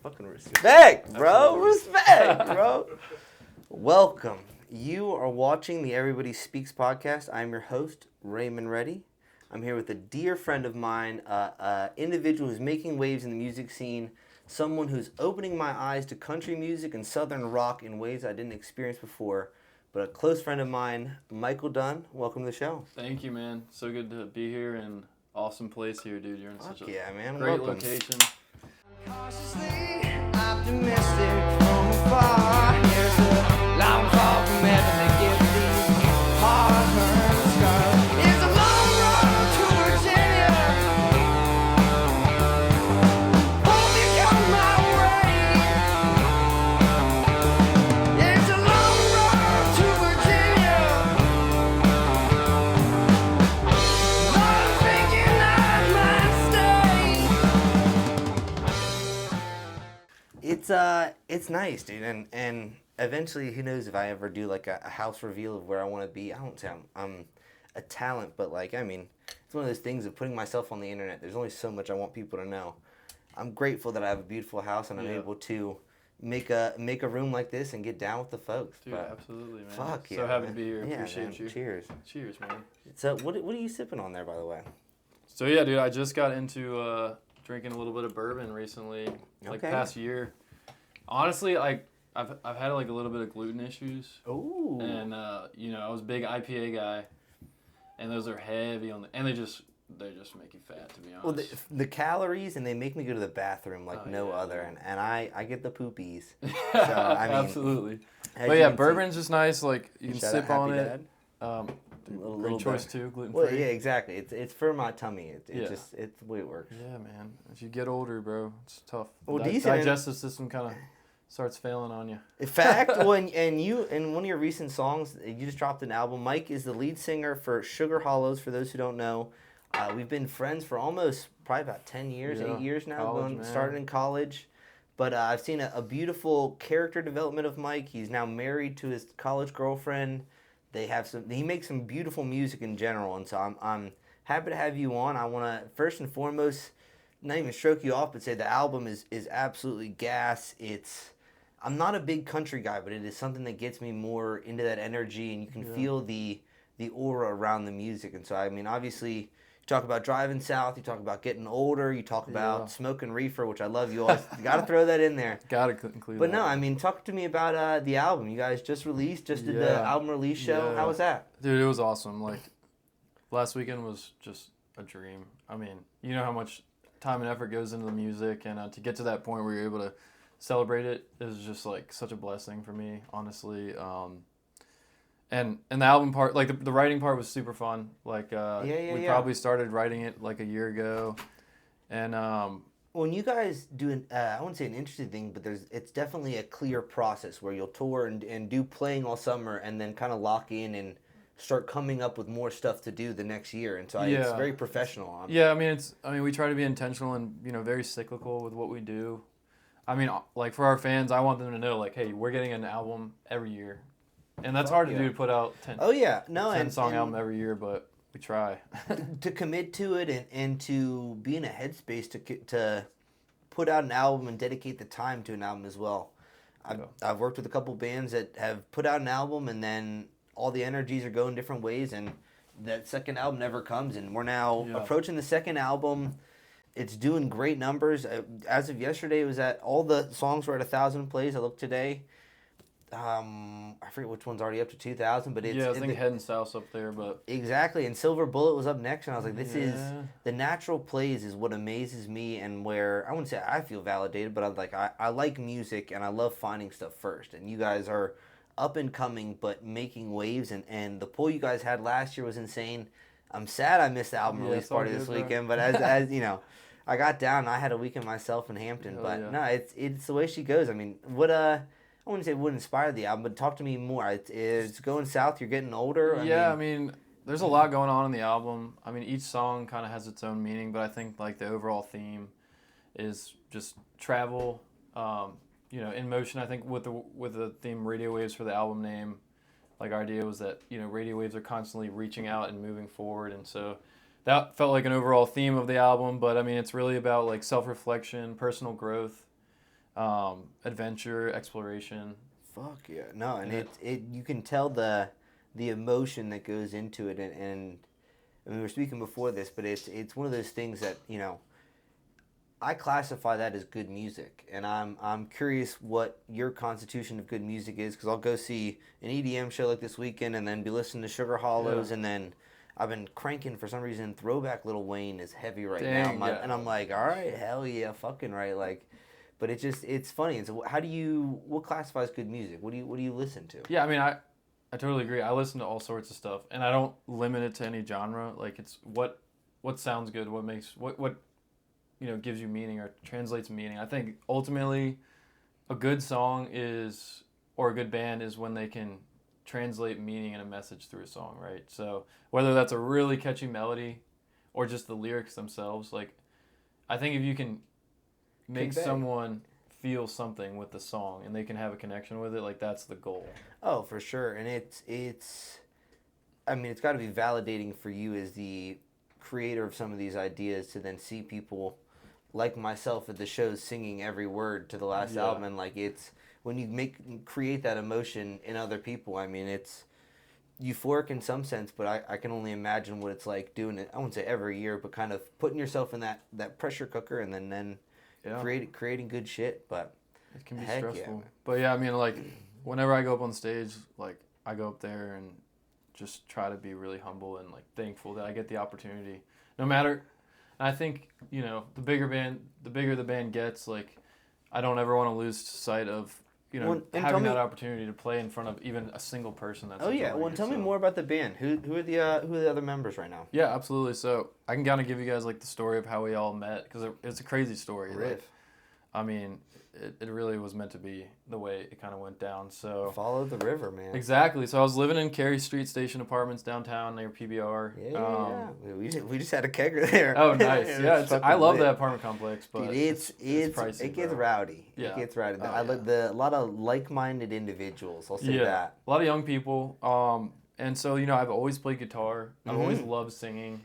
Fucking respect, bro. Respect, bro. Welcome. You are watching the Everybody Speaks podcast. I'm your host, Raymond Reddy. I'm here with a dear friend of mine, individual who's making waves in the music scene, someone who's opening my eyes to country music and southern rock in ways I didn't experience before, but a close friend of mine, Michael Dunn. Welcome to the show. Thank you, man. So good to be here and awesome place here, dude. You're in such a great location. Cautiously optimistic from afar. Here's a long call from heaven to give these hard-earned scars. It's a long road to Virginia. Hope you come my way. It's a long road to Virginia. Lord, I'm thinking I might stay. It's nice, dude, and eventually, who knows if I ever do like a house reveal of where I want to be. I don't say I'm a talent, but like, I mean, it's one of those things of putting myself on the internet. There's only so much I want people to know. I'm grateful that I have a beautiful house and I'm able to make a room like this and get down with the folks. Dude, but absolutely, man. Fuck yeah, so happy man. to be here. Yeah, Appreciate man. you. Cheers. Cheers, man. So what are you sipping on there, by the way? So yeah, dude, I just got into drinking a little bit of bourbon recently, like Okay. past year. Honestly, like I've had like a little bit of gluten issues. Ooh. And I was a big IPA guy, and those are heavy on and they just make you fat, to be honest. Well, the calories, and they make me go to the bathroom like no other, and I get the poopies. So, I mean, absolutely. as But you yeah, can see- bourbon's just nice. Like you can Shout sip out on Happy it. Dad. Great little choice bit. too, gluten free. Well, yeah, exactly. It's for my tummy. It's the way it works. Yeah, man. As you get older, bro, it's tough. Well, The decent. digestive system kind of starts failing on you. In fact, and you in one of your recent songs, you just dropped an album. Mike is the lead singer for Sugar Hollows. For those who don't know, we've been friends for almost probably about 10 years, 8 years now. Started in college. But I've seen a beautiful character development of Mike. He's now married to his college girlfriend. He makes some beautiful music in general, and so I'm happy to have you on. I want to first and foremost not even stroke you off, but say the album is absolutely gas. I'm not a big country guy, but it is something that gets me more into that energy, and you can feel the aura around the music. And so, I mean, obviously, you talk about driving south, you talk about getting older, you talk about smoking reefer, which I love. You always got to throw that in there. Got to include But that. no, I mean, talk to me about the album. You guys just did the album release show. Yeah. How was that? Dude, it was awesome. Like, last weekend was just a dream. I mean, you know how much time and effort goes into the music, and to get to that point where you're able to celebrate it is just like such a blessing for me, honestly. And the album part, like the writing part was super fun. Like we probably started writing it like a year ago, and when you guys do I wouldn't say an interesting thing, but it's definitely a clear process where you'll tour and do playing all summer and then kind of lock in and start coming up with more stuff to do the next year, and so it's very professional. Yeah, I mean we try to be intentional and very cyclical with what we do. I mean, like for our fans, I want them to know like, hey, we're getting an album every year. And that's hard to do, to put out 10 song album every year, but we try. To commit to it and to be in a headspace to put out an album and dedicate the time to an album as well. I've worked with a couple bands that have put out an album and then all the energies are going different ways, and that second album never comes, and we're now approaching the second album. It's doing great numbers. As of yesterday, it was at all the songs were at 1,000 plays. I looked today. I forget which one's already up to 2,000, but it's I think Head and South's up there, but exactly. And Silver Bullet was up next, and I was like, this is the natural plays is what amazes me, and where I wouldn't say I feel validated, but I like music and I love finding stuff first. And you guys are up and coming, but making waves, and the pull you guys had last year was insane. I'm sad I missed the album release party this weekend, but as you know, I got down and I had a weekend myself in Hampton. No, it's the way she goes. I mean, what I wouldn't say what inspired the album, but talk to me more. It's going south. You're getting older. I mean, there's a lot going on in the album. I mean, each song kind of has its own meaning, but I think like the overall theme is just travel. In motion. I think with the theme Radio Waves for the album name, like our idea was that radio waves are constantly reaching out and moving forward, and so that felt like an overall theme of the album. But I mean, it's really about like self-reflection, personal growth. adventure, exploration. Fuck yeah. No, and it you can tell the emotion that goes into it, and I mean we were speaking before this, but it's one of those things that, you know, I classify that as good music, and I'm curious what your constitution of good music is, because I'll go see an EDM show like this weekend, and then be listening to Sugar Hollows, and then I've been cranking for some reason. Throwback Lil Wayne is heavy right now, and I'm like, all right, hell yeah, fucking right, like. But it's funny. And so what classifies good music? What do you listen to? Yeah, I mean, I totally agree. I listen to all sorts of stuff, and I don't limit it to any genre. Like, it's what sounds good, what makes what you know, gives you meaning or translates meaning. I think ultimately a good song is, or a good band is, when they can translate meaning and a message through a song, right? So whether that's a really catchy melody or just the lyrics themselves, like, I think if you can make someone feel something with the song and they can have a connection with it, like, that's the goal. Oh, for sure. And it's I mean, it's got to be validating for you as the creator of some of these ideas to then see people like myself at the shows singing every word to the last album, and like, it's when you create that emotion in other people. I mean, it's euphoric in some sense, but I can only imagine what it's like doing it. I won't say every year, but kind of putting yourself in that pressure cooker, and then creating good shit. But it can be stressful. But yeah, I mean, like, whenever I go up on stage, like, I go up there and just try to be really humble and, like, thankful that I get the opportunity. No matter, I think, you know, the bigger the band gets, like, I don't ever want to lose sight of, you know, having that opportunity to play in front of even a single person. That's tell me more about the band. Who are the other members right now? Yeah, absolutely. So I can kind of give you guys, like, the story of how we all met, because it's a crazy story. Like, I mean, it really was meant to be the way it kind of went down. So follow the river, man. Exactly. So I was living in Cary Street Station Apartments downtown near PBR. Yeah. We just had a kegger there. Oh, nice. Yeah, I love that apartment complex, but dude, it's pricey, it gets rowdy. Yeah. It gets rowdy. A lot of like-minded individuals. I'll say that. A lot of young people. And so, you know, I've always played guitar. I've always loved singing.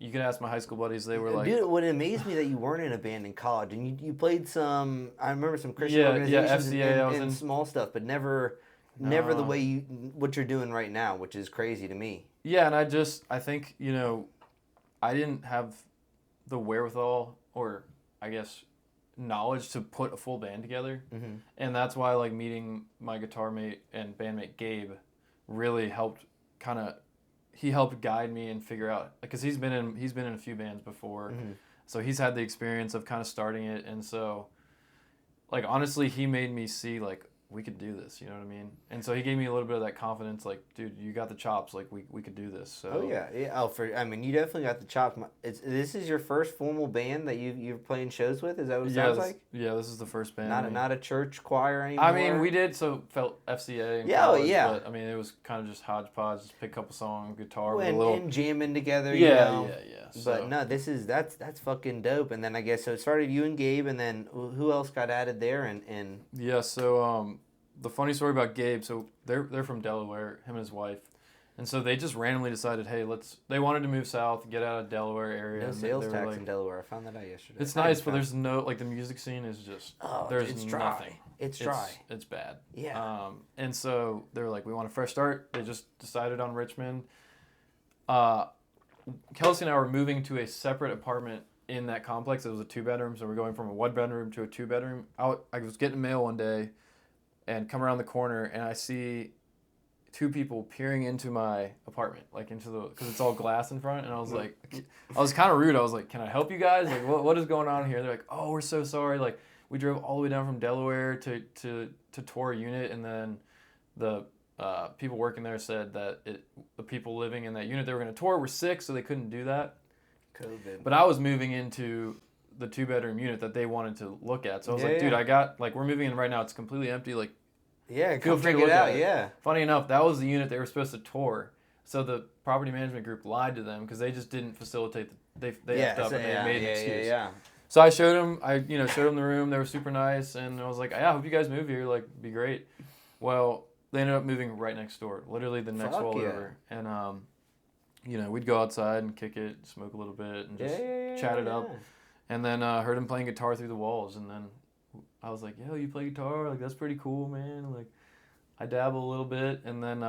You can ask my high school buddies. They were like... Dude, what amazed me that you weren't in a band in college. And you played some... I remember some Christian organizations and small stuff, but never the way what you're doing right now, which is crazy to me. Yeah, and I think, you know, I didn't have the wherewithal or, I guess, knowledge to put a full band together. Mm-hmm. And that's why, like, meeting my guitar mate and bandmate Gabe really helped kind of... He helped guide me and figure out, because he's been in a few bands before, so he's had the experience of kind of starting it, and so, like, honestly, he made me see, like, we could do this, you know what I mean? And so he gave me a little bit of that confidence, like, dude, you got the chops, like, we could do this. So. Oh yeah. I mean, you definitely got the chops. This is your first formal band that you're playing shows with? Is that what it sounds like? Yeah, this is the first band. Not a church choir anymore? I mean, we did, felt FCA in college, but, I mean, it was kind of just hodgepodge, just pick a couple songs, guitar, and jamming together, Yeah. But so. No, that's fucking dope. And then I guess, so it started you and Gabe, and then who else got added there? And Yeah, so, the funny story about Gabe, so they're from Delaware, him and his wife, and so they just randomly decided, hey, they wanted to move south, get out of Delaware area. No sales tax in Delaware. I found that out yesterday. It's nice, but there's no, like, the music scene is just, there's it's nothing. Dry. It's dry. It's bad. Yeah. And so they were like, we want a fresh start. They just decided on Richmond. Kelsey and I were moving to a separate apartment in that complex. It was a 2-bedroom, so we're going from a 1-bedroom to a 2-bedroom. I was getting mail one day and come around the corner, and I see 2 people peering into my apartment, like, because it's all glass in front, and I was like, I was kind of rude. I was like, can I help you guys? Like, what is going on here? They're like, oh, we're so sorry. Like, we drove all the way down from Delaware to tour a unit, and then the people working there said that the people living in that unit they were going to tour were sick, so they couldn't do that. COVID. But I was moving into the 2-bedroom unit that they wanted to look at. So I was dude, I got, like, we're moving in right now. It's completely empty. Like, feel free to look at it. Yeah. Funny enough, that was the unit they were supposed to tour. So the property management group lied to them because they just didn't facilitate. They effed up and they made an excuse. Yeah. So I showed them. Showed them the room. They were super nice, and I was like, I hope you guys move here. Like, it'd be great. Well, they ended up moving right next door, literally the next wall over, and we'd go outside and kick it, smoke a little bit, and just chat it up. And then heard him playing guitar through the walls, and then I was like, yo, you play guitar? Like, that's pretty cool, man. Like, I dabble a little bit. And then,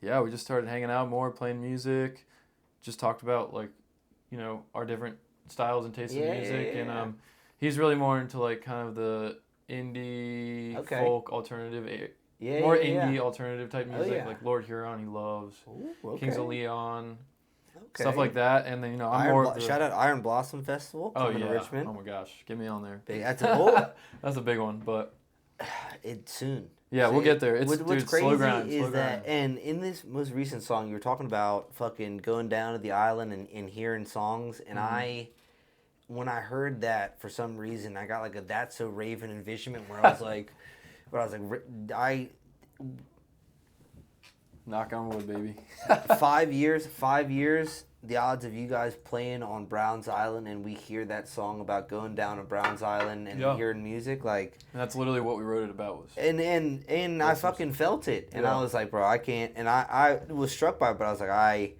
we just started hanging out more, playing music. Just talked about, like, our different styles and tastes in music. And he's really more into, like, kind of the indie, folk, alternative, indie, alternative type music. Like Lord Huron, he loves. Ooh, Kings of Leon. Stuff like that, and then I'm shout out Iron Blossom Festival coming to Richmond. Oh my gosh, get me on there. That's that's a big one, but it's soon. Yeah, we'll get there. What's crazy slow grind, is that, and in this most recent song, you were talking about fucking going down to the island and hearing songs, and when I heard that, for some reason, I got like a That's So Raven envisionment where I was like, knock on wood, baby. 5 years, the odds of you guys playing on Browns Island and we hear that song about going down to Browns Island and hearing music, like... And that's literally what we wrote it about. And I fucking felt it. And I was like, bro, I can't... And I was struck by it, but I was like, I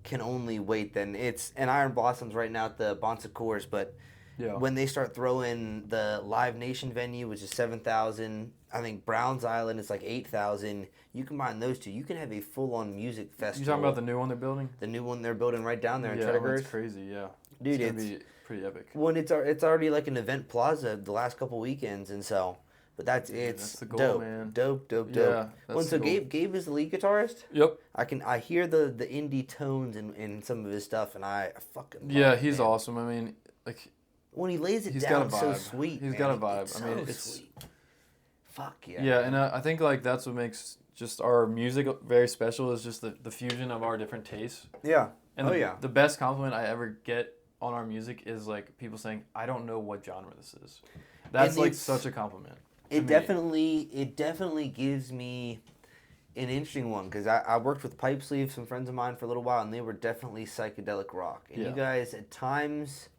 can only wait then. And Iron Blossoms right now at the Bon Secours, but when they start throwing the Live Nation venue, which is 7,000... I think Browns Island is like 8,000. You combine those two, you can have a full-on music festival. You talking about the new one they're building? The new one they're building right down there in Tredegar? Yeah, it's crazy, yeah. Dude, it's going to be pretty epic. When it's already like an event plaza the last couple weekends, and so, but that's the goal, dope, man. Dope. Yeah, So Gabe is the lead guitarist? Yep. I hear the indie tones in some of his stuff, and I fucking love it, he's man. awesome. I mean, like... When he lays it down, it's so sweet, He's got a vibe. I mean, it's sweet. Fuck yeah. Yeah, and I think like that's what makes just our music very special is just the fusion of our different tastes. Yeah. And the best compliment I ever get on our music is like people saying, "I don't know what genre this is." That's like such a compliment. It definitely gives me an interesting one because I worked with Pipe Sleeve, some friends of mine, for a little while, and they were definitely psychedelic rock. And you guys at times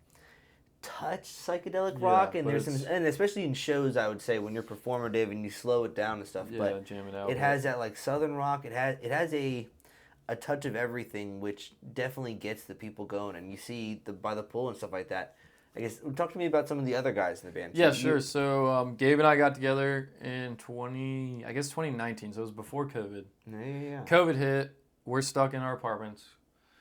touch psychedelic rock, and and especially in shows, I would say, when you're performative and you slow it down and stuff. But jam it out. It has that like southern rock. It has a touch of everything, which definitely gets the people going. And you see by the pool and stuff like that. I guess talk to me about some of the other guys in the band. Yeah, sure. So Gabe and I got together in 2019. So it was before COVID. Yeah. COVID hit. We're stuck in our apartments.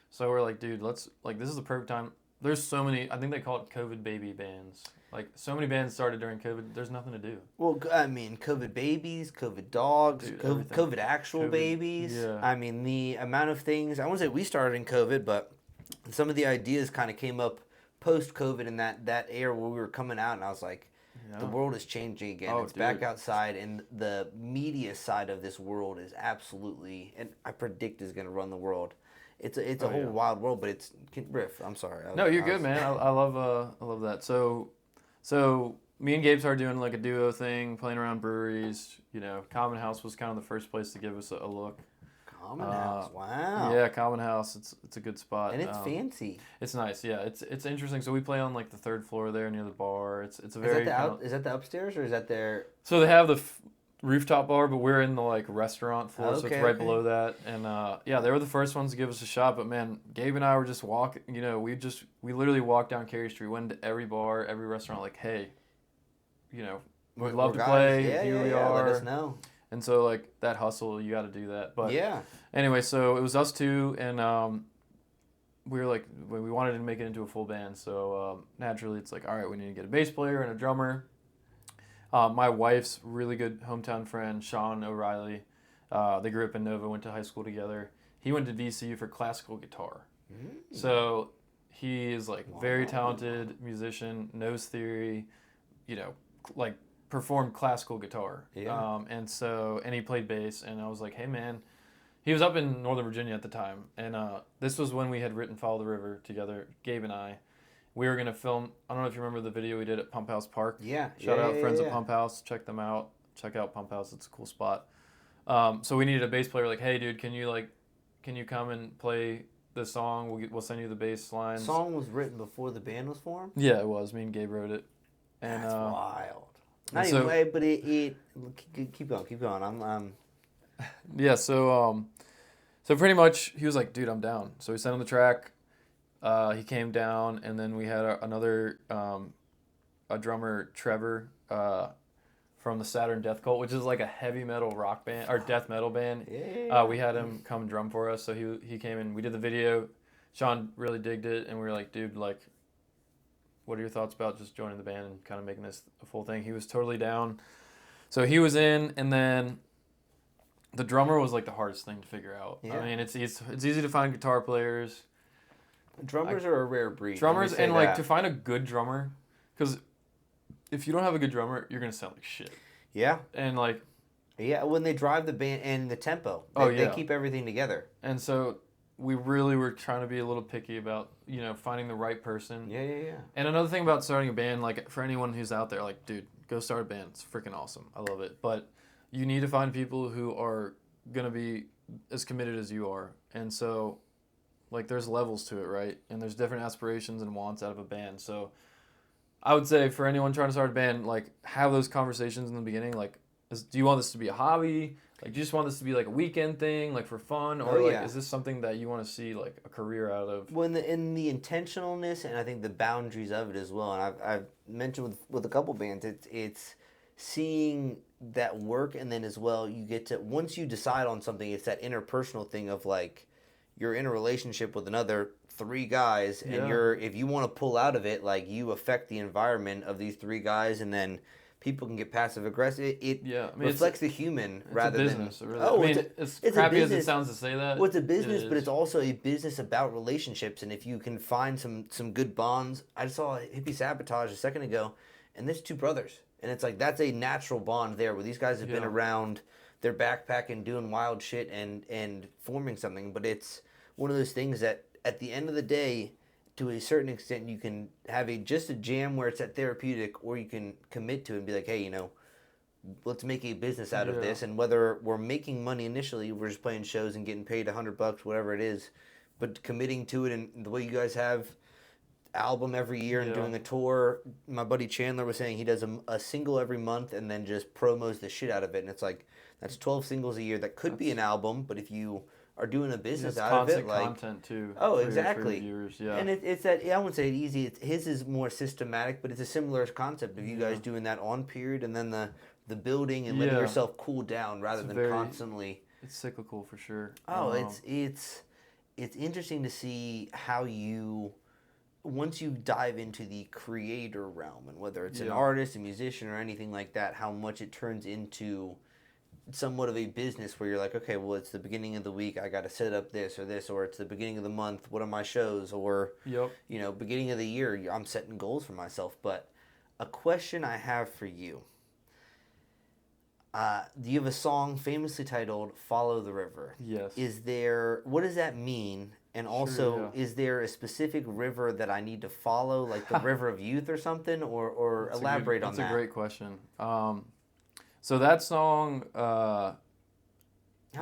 So we're like, dude, this is the perfect time. There's so many, I think they call it COVID baby bands. Like, so many bands started during COVID, there's nothing to do. Well, I mean, COVID babies, COVID dogs, dude, COVID actual babies. Yeah. I mean, the amount of things, I won't say we started in COVID, but some of the ideas kind of came up post-COVID in that era where we were coming out, and I was like, the world is changing again. It's back outside, and the media side of this world is absolutely, and I predict is going to run the world. It's a whole wild world, but it's riff. I'm sorry. No, you're good, man. I love that. So me and Gabe started doing like a duo thing, playing around breweries. Common House was kind of the first place to give us a look. Common House, wow. Yeah, Common House. It's a good spot, and it's fancy. It's nice. Yeah, it's interesting. So we play on like the third floor there near the bar. It's a very. Is that the upstairs or is that their? So they have the rooftop bar, but we're in the like restaurant floor, so it's right below that. And they were the first ones to give us a shot. But man, Gabe and I were just walking. We literally walked down Cary Street, went to every bar, every restaurant. Like, hey, we'd love to play. Here we are. Let us know. And so like that hustle, you got to do that. But anyway, so it was us two, and we were like, we wanted to make it into a full band. So naturally, it's like, all right, we need to get a bass player and a drummer. My wife's really good hometown friend, Sean O'Reilly, they grew up in Nova, went to high school together. He went to VCU for classical guitar. So he is like very talented musician, knows theory, like performed classical guitar. And he played bass, and I was like, hey man, he was up in Northern Virginia at the time. And this was when we had written Follow the River together, Gabe and I. We were going to film, I don't know if you remember the video we did at Pump House Park. Shout out friends at Pump House. Check them out. Check out Pump House. It's a cool spot. So we needed a bass player. Like, hey, dude, can you come and play this song? We'll send you the bass lines. The song was written before the band was formed? Yeah, it was. Me and Gabe wrote it. And, that's wild. Anyway, but it keep going. I'm Yeah, so pretty much he was like, dude, I'm down. So we sent him the track. He came down, and then we had another a drummer, Trevor. from the Saturn Death Cult, which is like a heavy metal rock band or death metal band. Yeah. We had him come drum for us, so he came and we did the video. Sean really digged it, and we were like, dude, like, what are your thoughts about just joining the band and kind of making this a full thing? He was totally down. So he was in, and then the drummer was like the hardest thing to figure out. Yeah. I mean, it's easy to find guitar players. Drummers are a rare breed. Drummers, and like to find a good drummer, because if you don't have a good drummer, you're gonna sound like shit. Yeah. And like. Yeah, when they drive the band and the tempo, they keep everything together. And so we really were trying to be a little picky about, finding the right person. Yeah. And another thing about starting a band, like for anyone who's out there, like, dude, go start a band. It's freaking awesome. I love it. But you need to find people who are gonna be as committed as you are. And so, like, there's levels to it, right? And there's different aspirations and wants out of a band. So I would say for anyone trying to start a band, like, have those conversations in the beginning. Like, do you want this to be a hobby? Like, do you just want this to be like a weekend thing, like for fun? Or is this something that you want to see like a career out of? Well, in the intentionalness and I think the boundaries of it as well. And I've mentioned with a couple bands, it's seeing that work, and then as well you get to, once you decide on something, it's that interpersonal thing of like, you're in a relationship with another 3 guys, and if you want to pull out of it, like, you affect the environment of these 3 guys, and then people can get passive aggressive. It reflects the human rather than business. Than, really. I mean, it's crappy as it sounds to say that. Well, it's a business, but it's also a business about relationships. And if you can find some good bonds, I saw Hippie Sabotage a second ago, and there's 2 brothers, and it's like that's a natural bond there where these guys have been around, they're backpacking, doing wild shit, and forming something. But it's one of those things that at the end of the day, to a certain extent, you can have just a jam where it's at therapeutic, or you can commit to it and be like, hey, let's make a business out of this. And whether we're making money initially, we're just playing shows and getting paid $100, whatever it is, but committing to it, and the way you guys have album every year and doing a tour. My buddy Chandler was saying he does a single every month and then just promos the shit out of it. And it's like, that's 12 singles a year. That could be an album, but if you are doing a business out of it, like content too. Oh, exactly. Viewers, and it's that, I wouldn't say it easy. His is more systematic, but it's a similar concept of you guys doing that on period, and then the building and letting yourself cool down rather than constantly. It's cyclical for sure. Oh, it's interesting to see how you, once you dive into the creator realm, and whether it's an artist, a musician, or anything like that, how much it turns into somewhat of a business where you're like, okay, well, it's the beginning of the week, I got to set up this, or it's the beginning of the month, what are my shows, or beginning of the year, I'm setting goals for myself. But a question I have for you, do you have a song famously titled "Follow the River"? Yes. What does that mean? And also, is there a specific river that I need to follow, like the River of Youth or something, or elaborate on that? That's a great question. So that song, how'd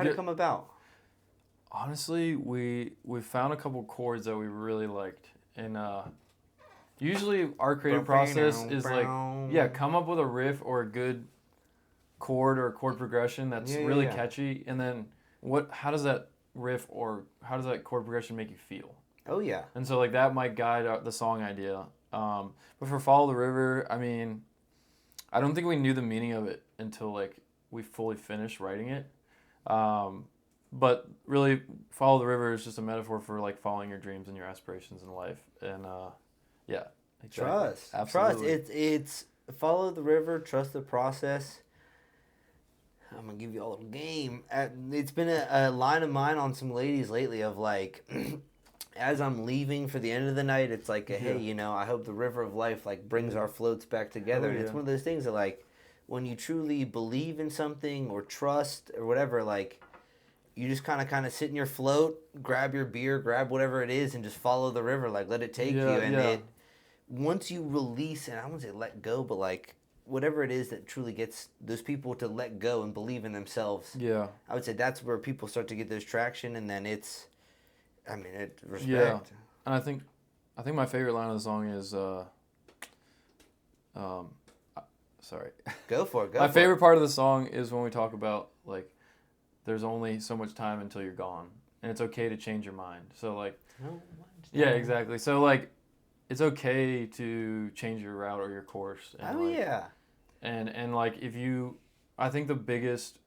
it come about? Honestly, we found a couple chords that we really liked, and usually our creative process is like, come up with a riff or a good chord or chord progression that's really catchy, and then how does that riff or how does that chord progression make you feel? Oh yeah. And so like that might guide the song idea. But for Follow the River, I mean, I don't think we knew the meaning of it until like we fully finished writing it. But really, Follow the River is just a metaphor for like following your dreams and your aspirations in life. And exactly. Trust. Absolutely. Trust. It's follow the river, trust the process. I'm gonna give you a little game. It's been a line of mine on some ladies lately of like, as I'm leaving for the end of the night, it's like, hey, I hope the river of life like brings our floats back together. And it's one of those things that like, when you truly believe in something or trust or whatever, like, you just kind of sit in your float, grab your beer, grab whatever it is, and just follow the river. Like, let it take you. And once you release, and I wouldn't say let go, but like, whatever it is that truly gets those people to let go and believe in themselves. Yeah. I would say that's where people start to get this traction, and then it's respect. Yeah. And I think my favorite line of the song is sorry. Go for it. My favorite part of the song is when we talk about like there's only so much time until you're gone, and it's okay to change your mind. So like yeah, exactly. So like it's okay to change your route or your course. And And like I think the biggest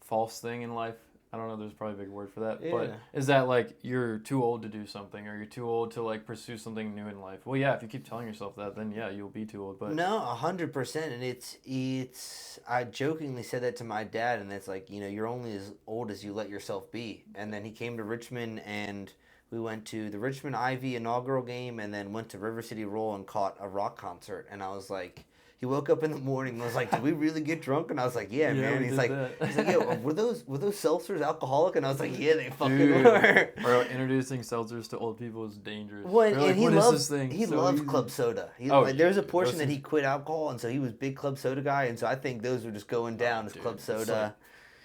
false thing in life, I don't know, there's probably a big word for that, but is that like you're too old to do something or you're too old to like pursue something new in life. Well, yeah, if you keep telling yourself that, then yeah, you'll be too old. But no, 100%, and it's I jokingly said that to my dad, and it's like, you're only as old as you let yourself be. And then he came to Richmond, and we went to the Richmond Ivy inaugural game, and then went to River City Roll and caught a rock concert, and I was like. He woke up in the morning and was like, "Did we really get drunk?" And I was like, "Yeah, man." He's like, "Yo, were those seltzers alcoholic?" And I was like, "Yeah, they fucking were." Bro, introducing seltzers to old people is dangerous. Well, and he loves so club soda. There's a portion that he quit alcohol, and so he was big club soda guy, and so I think those were just going down as club soda.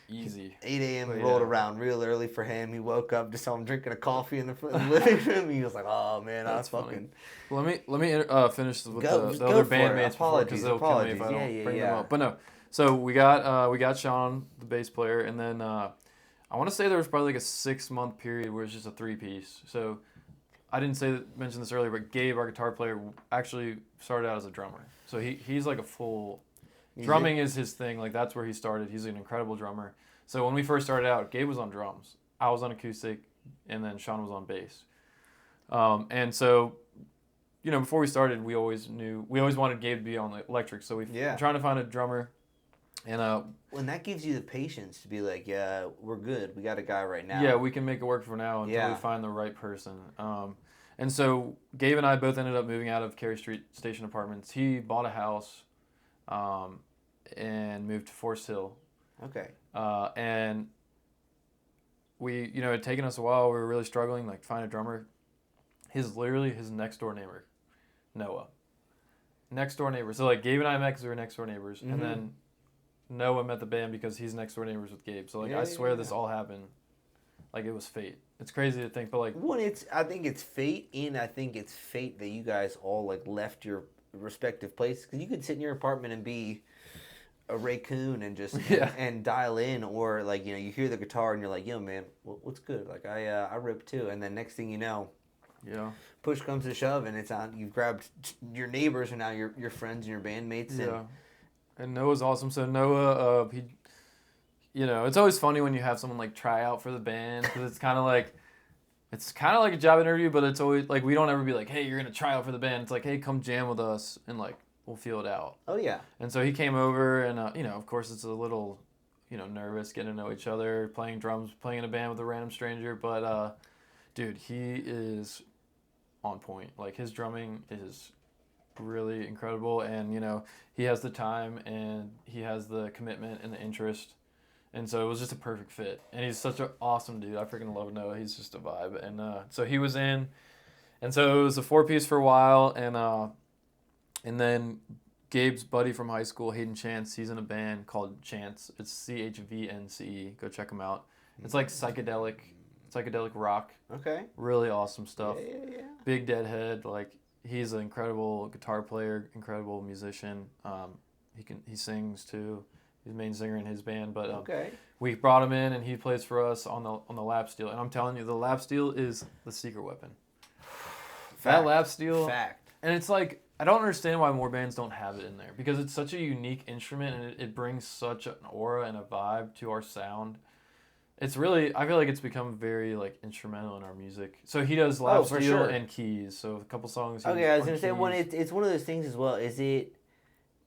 Easy. 8 a.m. rolled around real early for him. He woke up, just saw him drinking a coffee in the living room. He was like, "Oh man, that's fucking." Well, let me finish with the other bandmates because they'll kill me if I don't bring them up. But no, so we got Sean, the bass player, and then I want to say there was probably like a 6-month period where it's just a 3-piece. So I didn't mention this earlier, but Gabe, our guitar player, actually started out as a drummer. So he's like a full. Drumming is his thing. Like that's where he started. He's an incredible drummer. So when we first started out, Gabe was on drums, I was on acoustic, and then Sean was on bass. And so, before we started, we always wanted Gabe to be on the electric. So we trying to find a drummer, and and that gives you the patience to be like, yeah, we're good. We got a guy right now. Yeah, we can make it work for now until we find the right person. And so Gabe and I both ended up moving out of Cary Street Station Apartments. He bought a house. And moved to Forest Hill. Okay. And we, it had taken us a while. We were really struggling, like, to find a drummer. His next door neighbor, Noah. Next door neighbor. So, like, Gabe and I met because we were next door neighbors. Mm-hmm. And then Noah met the band because he's next door neighbors with Gabe. So, like, I swear this all happened. Like, it was fate. It's crazy to think, but, like... I think it's fate, and I think it's fate that you guys all, like, left your respective places. Because you could sit in your apartment and be a raccoon and just and dial in, or like you hear the guitar and you're like, yo man, what's good? Like I rip too, and then next thing you know, push comes to shove and it's on. You've grabbed your neighbors and now your friends and your bandmates. And Noah's awesome. So Noah, he, it's always funny when you have someone like try out for the band because it's kind of like a job interview, but it's always like we don't ever be like, hey, you're gonna try out for the band. It's like, hey, come jam with us and like. We'll feel it out. Oh, yeah. And so he came over, and, of course, it's a little, nervous getting to know each other, playing drums, playing in a band with a random stranger. But, dude, he is on point. Like, his drumming is really incredible, and, he has the time, and he has the commitment and the interest. And so it was just a perfect fit. And he's such an awesome dude. I freaking love Noah. He's just a vibe. And so he was in. And so it was a 4-piece for a while, and then Gabe's buddy from high school, Hayden Chance, he's in a band called Chance. It's CHVNCE. Go check him out. It's like psychedelic rock. Okay. Really awesome stuff. Yeah. Big Deadhead. Like, he's an incredible guitar player, incredible musician. He sings too. He's the main singer in his band. But we brought him in, and he plays for us on the lap steel. And I'm telling you, the lap steel is the secret weapon. That lap steel. Fact. And it's like, I don't understand why more bands don't have it in there because it's such a unique instrument and it brings such an aura and a vibe to our sound. It's really, I feel like it's become very like instrumental in our music. So he does lap steel and keys. So a couple songs. Okay, I was gonna say it's one of those things as well.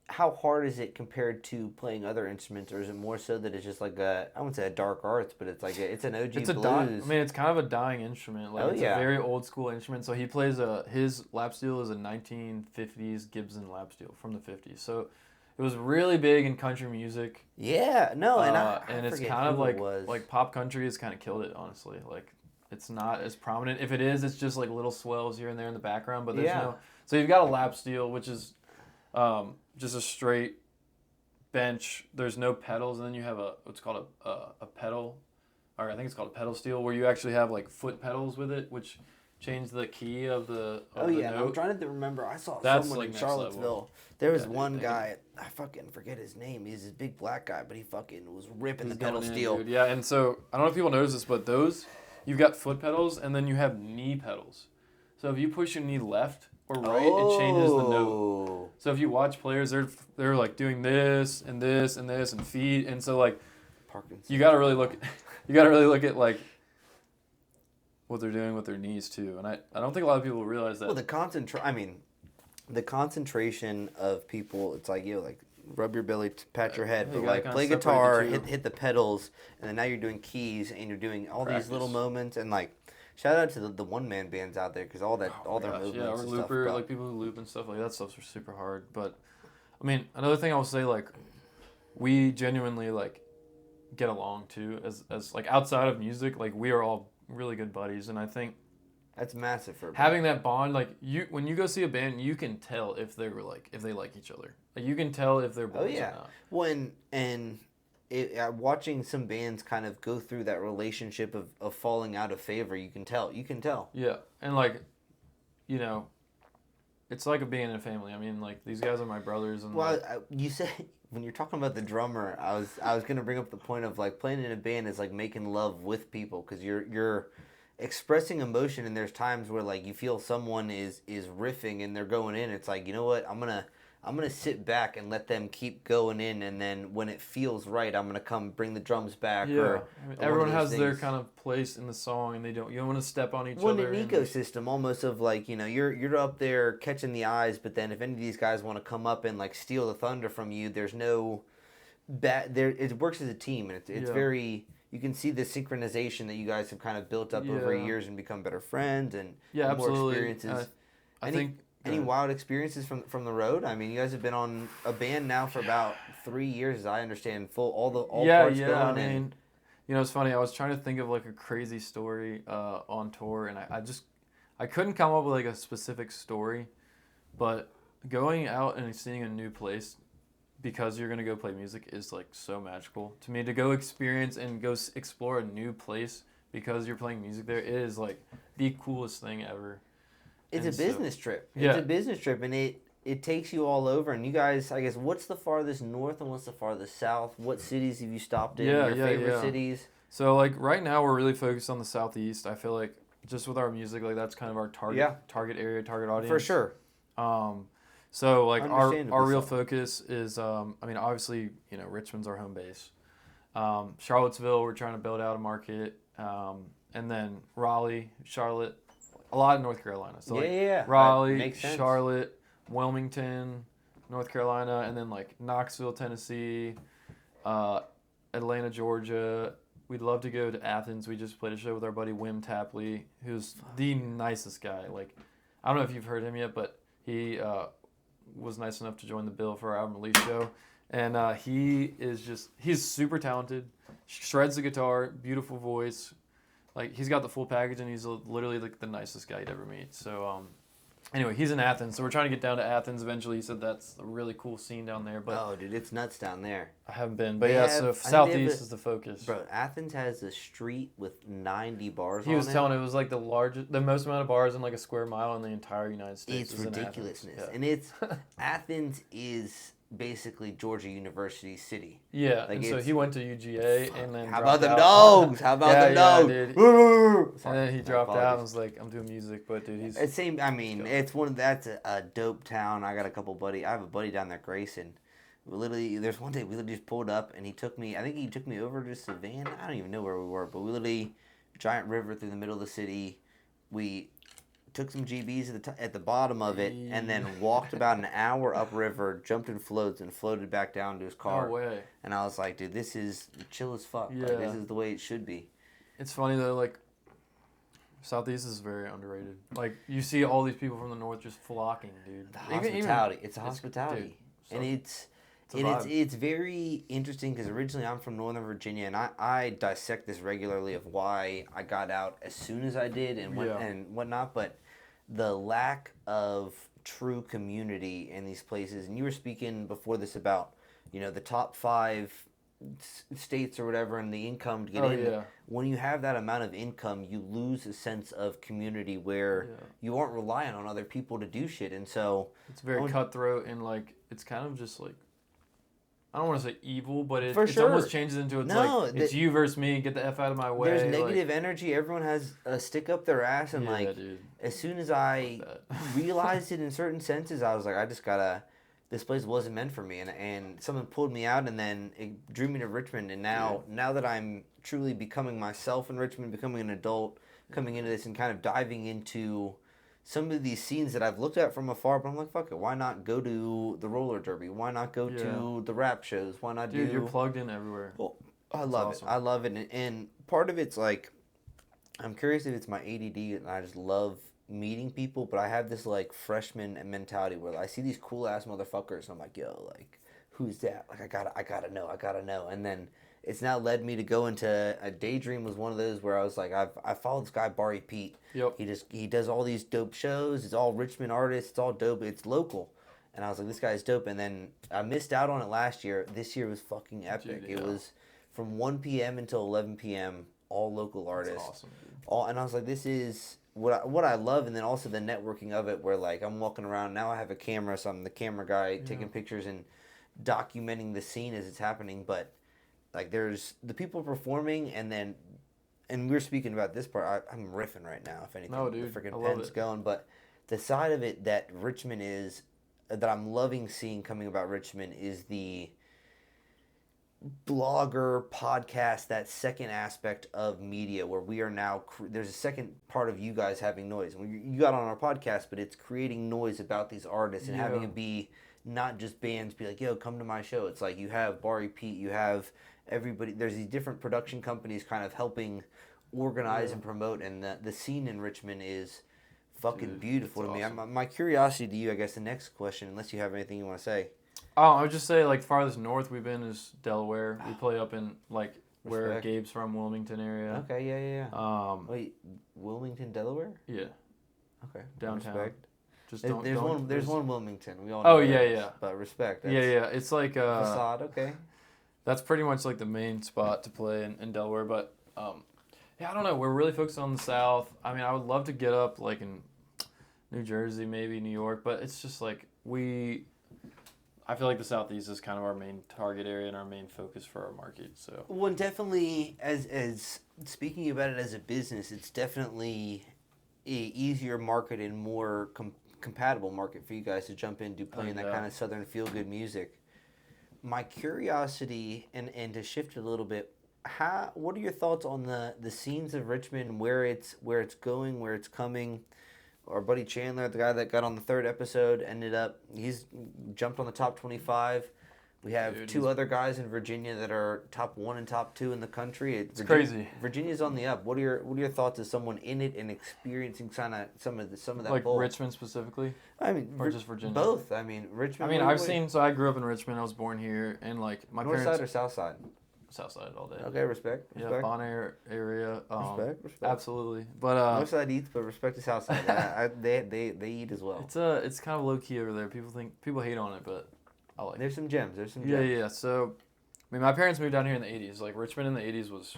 How hard is it compared to playing other instruments, or is it more so that it's just like I wouldn't say a dark arts, but it's like it's an OG blues? It's kind of a dying instrument. Like it's a very old school instrument. So he plays his lap steel is a 1950s Gibson lap steel from the 50s. So it was really big in country music. Yeah, no, and it's kind of like pop country has kind of killed it, honestly. Like it's not as prominent. If it is, it's just like little swells here and there in the background. But there's no. So you've got a lap steel, which is. Just a straight bench. There's no pedals, and then you have what's called a pedal, or I think it's called a pedal steel, where you actually have like foot pedals with it, which change the key of the. Note. I'm trying to remember. I saw someone in Charlottesville. Level. There was one guy. I fucking forget his name. He's this big black guy, but he fucking was ripping the pedal steel. Dude. Yeah, and so I don't know if people notice this, but you've got foot pedals, and then you have knee pedals. So if you push your knee left or right, it changes the note. So if you watch players, they're like doing this and this and this and feet, and so like you gotta really look at like what they're doing with their knees too. And I don't think a lot of people realize that. Well, the concentration of people, it's like, like rub your belly, pat your head, but like play guitar, hit the pedals, and then now you're doing keys and you're doing all these little moments, and like shout out to the one man bands out there because all their movements, or looper, like people who loop and stuff like that stuff's super hard. But I mean, another thing I will say, like we genuinely like get along too as like outside of music, like we are all really good buddies, and I think that's massive for having that bond. Like when you go see a band, you can tell if they like each other. Like you can tell if they're boys or not. Watching some bands kind of go through that relationship of falling out of favor, you can tell. Yeah, and like, it's like being in a family. I mean, like these guys are my brothers. And you said when you're talking about the drummer, I was gonna bring up the point of like playing in a band is like making love with people because you're expressing emotion, and there's times where like you feel someone is riffing and they're going in. It's like, you know what, I'm gonna sit back and let them keep going in, and then when it feels right, I'm gonna come bring the drums back. Yeah, everyone has their kind of place in the song, and you don't want to step on each other. An ecosystem almost of like, you're up there catching the eyes, but then if any of these guys want to come up and like steal the thunder from you, there's no there. It works as a team, and it's very. You can see the synchronization that you guys have kind of built up over years and become better friends and more absolutely. experiences. I think any wild experiences from the road? I mean, you guys have been on a band now for about 3 years, as I understand. All parts going. I mean, it's funny. I was trying to think of like a crazy story on tour, and I couldn't come up with like a specific story, but going out and seeing a new place because you're going to go play music is like so magical to me. To go experience and go explore a new place because you're playing music there, it is like the coolest thing ever. It's a business trip. It's a business trip, and it takes you all over. And you guys, I guess, what's the farthest north and what's the farthest south? What cities have you stopped in? Your favorite cities? So like right now we're really focused on the southeast. I feel like just with our music, like that's kind of our target area, target audience. For sure. So like our real focus is, obviously, Richmond's our home base. Charlottesville, we're trying to build out a market, and then Raleigh, Charlotte, a lot in North Carolina. So Raleigh, Charlotte, Wilmington, North Carolina, and then like Knoxville, Tennessee, Atlanta, Georgia. We'd love to go to Athens. We just played a show with our buddy Wim Tapley, who's the nicest guy. Like, I don't know if you've heard him yet, but he was nice enough to join the bill for our album release show. And he's super talented, shreds the guitar, beautiful voice. Like, he's got the full package, and he's literally like the nicest guy you'd ever meet. So, anyway, he's in Athens, so we're trying to get down to Athens eventually. He said that's a really cool scene down there. But dude, it's nuts down there. I haven't been, but so Southeast is the focus. Bro, Athens has a street with 90 bars on it. He was telling it was like the most amount of bars in like a square mile in the entire United States. It's ridiculousness, and Athens is basically Georgia University city. Yeah, like, and so he went to UGA and then How about them dogs? How about them dogs? Dude. And then he dropped out and was like, I'm doing music, but dude, he's that's a dope town. I have a buddy down there, Grayson. There's one day we literally just pulled up and he took me over to Savannah. I don't even know where we were, but we literally giant river through the middle of the city. We took some GBs at the bottom of it, and then walked about an hour upriver, jumped in floats, and floated back down to his car. No way. And I was like, dude, this is chill as fuck. Yeah. Like, this is the way it should be. It's funny though, like Southeast is very underrated. Like you see all these people from the north just flocking, dude. The hospitality. It's hospitality, and it's very interesting because originally I'm from Northern Virginia, and I dissect this regularly of why I got out as soon as I did and whatnot, but the lack of true community in these places. And you were speaking before this about, the top 5 states or whatever and the income to get in. Yeah. When you have that amount of income, you lose a sense of community where you aren't reliant on other people to do shit. And so it's very cutthroat, and like it's kind of just like I don't want to say evil, but it sure. almost changes into it's you versus me. Get the F out of my way. There's negative energy. Everyone has a stick up their ass, and dude. As soon as I realized it in certain senses, I was like, I just gotta. This place wasn't meant for me, and someone pulled me out, and then it drew me to Richmond. And now that I'm truly becoming myself in Richmond, becoming an adult, coming into this and kind of diving into some of these scenes that I've looked at from afar, but I'm like, fuck it, why not go to the roller derby? Why not go to the rap shows? Why not Dude, you're plugged in everywhere. Well, I love it. I love it. And part of it's like, I'm curious if it's my ADD and I just love meeting people, but I have this like freshman mentality where I see these cool ass motherfuckers and I'm like, yo, like, who's that? Like, I gotta know. And then it's now led me to go into a Daydream was one of those where I was like, I follow this guy Barry Pete. Yep. He does all these dope shows. It's all Richmond artists. It's all dope. It's local. And I was like, this guy's dope. And then I missed out on it last year. This year was fucking epic. Dude, yeah. It was from 1 p.m. until 11 p.m. all local artists. That's awesome, dude. And I was like, this is what I love. And then also the networking of it where like I'm walking around. Now I have a camera, so I'm the camera guy taking pictures and documenting the scene as it's happening. But like there's the people performing and we're speaking about this part. I'm riffing right now, if anything. No, dude. The freaking pen's going. But the side of it that Richmond is, that I'm loving seeing coming about Richmond is the blogger, podcast, that second aspect of media where we are now, there's a second part of you guys having noise. You got on our podcast, but it's creating noise about these artists and having it be not just bands be like, yo, come to my show. It's like you have Barry Pete, you have everybody, there's these different production companies kind of helping organize and promote, and the scene in Richmond is fucking beautiful to me. Awesome. My curiosity to you, I guess the next question, unless you have anything you want to say. Oh, I would just say like farthest north we've been is Delaware. We play up in like where Gabe's from, Wilmington area. Okay, yeah. Wait, Wilmington, Delaware? Yeah. Okay. Downtown. Respect. Just there's one Wilmington. We all know yeah. But respect. That's it's like facade. Okay. That's pretty much like the main spot to play in Delaware, but I don't know. We're really focused on the South. I mean, I would love to get up like in New Jersey, maybe New York, but it's just like I feel like the Southeast is kind of our main target area and our main focus for our market. So well, definitely as speaking about it as a business, it's definitely a easier market and more compatible market for you guys to jump into playing that kind of southern feel good music. My curiosity and to shift it a little bit, what are your thoughts on the scenes of Richmond, where it's going, where it's coming? Our buddy Chandler, the guy that got on the third episode, he's jumped on the top 25. We have two other guys in Virginia that are top 1 and top 2 in the country. It's crazy. Virginia's on the up. What are your thoughts as someone in it and experiencing some of that? Like bowl? Richmond specifically? I mean, or just Virginia? Both. I mean, Richmond. I mean, so I grew up in Richmond. I was born here, and like my North parents. Side or South Side? South Side all day. Okay, respect. Yeah, Bon Air area. Respect. Absolutely, but North Side eats, but respect the South Side. They eat as well. It's kind of low key over there. People hate on it, but I like. There's some gems. Yeah. So, I mean, my parents moved down here in the '80s. Like Richmond in the '80s was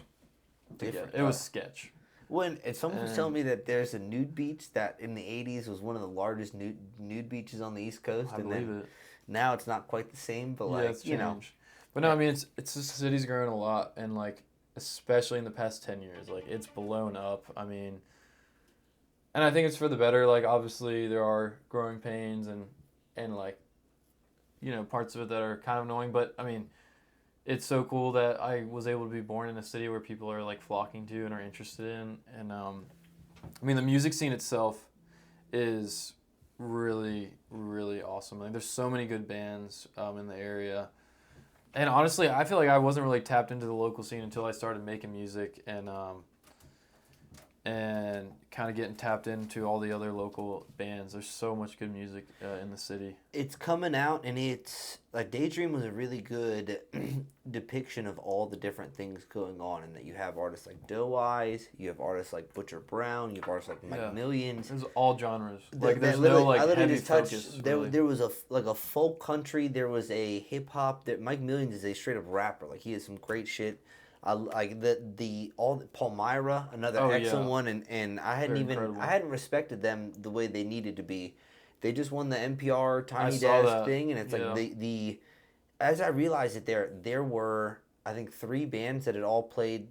different. It was sketch. If someone was telling me that there's a nude beach that in the '80s was one of the largest nude beaches on the East Coast, I believe it. Now it's not quite the same, but it's changed. But no, I mean, it's the city's grown a lot, and like especially in the past 10 years, like it's blown up. I mean, and I think it's for the better. Like obviously there are growing pains and like, you know, parts of it that are kind of annoying. But I mean, it's so cool that I was able to be born in a city where people are like flocking to and are interested in. And I mean, the music scene itself is really, really awesome. Like there's so many good bands in the area. And honestly, I feel like I wasn't really tapped into the local scene until I started making music and kind of getting tapped into all the other local bands. There's so much good music in the city. It's coming out, and it's like Daydream was a really good depiction of all the different things going on, and that you have artists like Doe Eyes, you have artists like Butcher Brown, you have artists like Mike Millions. There's all genres. Like there's no like heavy focus. There was a folk country. There was a hip hop. Mike Millions is a straight up rapper. Like he has some great shit. Like Palmyra, another excellent one, and I hadn't respected them the way they needed to be. They just won the NPR Tiny Desk thing, and it's like as I realized it, there were, I think, 3 bands that had all played.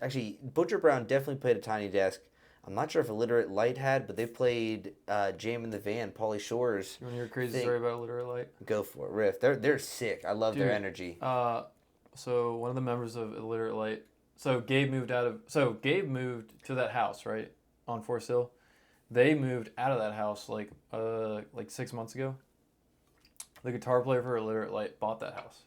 Actually, Butcher Brown definitely played a Tiny Desk. I'm not sure if Illiterate Light had, but they played Jam in the Van, Pauly Shore's. You want to hear a crazy thing. story about Illiterate Light? Go for it, riff. They're sick. I love their energy. So one of the members of Illiterate Light. So Gabe moved to that house, right, on Forest Hill. They moved out of that house like 6 months ago. The guitar player for Illiterate Light bought that house.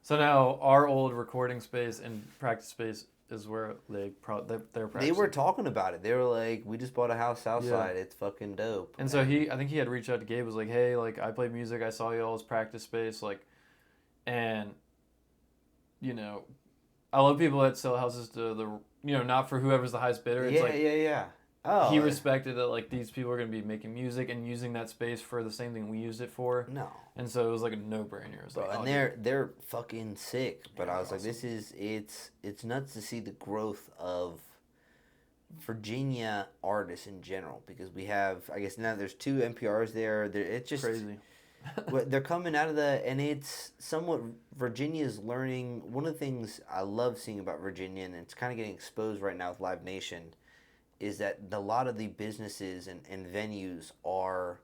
So now our old recording space and practice space is where they're practicing. They were talking about it. They were like, "We just bought a house outside. Yeah. It's fucking dope." And so I think he had reached out to Gabe, was like, "Hey, like I play music. I saw y'all's practice space, like, and you know, I love people that sell houses to the not for whoever's the highest bidder. It's yeah. Oh, he respected that like these people are going to be making music and using that space for the same thing we used it for. No. And so it was like a no-brainer. It was like, and they're fucking sick. But I was awesome. Like, it's nuts to see the growth of Virginia artists in general, because we have, I guess now there's 2 NPRs there. It's just crazy. They're coming out of and it's somewhat, Virginia's learning. One of the things I love seeing about Virginia, and it's kind of getting exposed right now with Live Nation, is that a lot of the businesses and venues are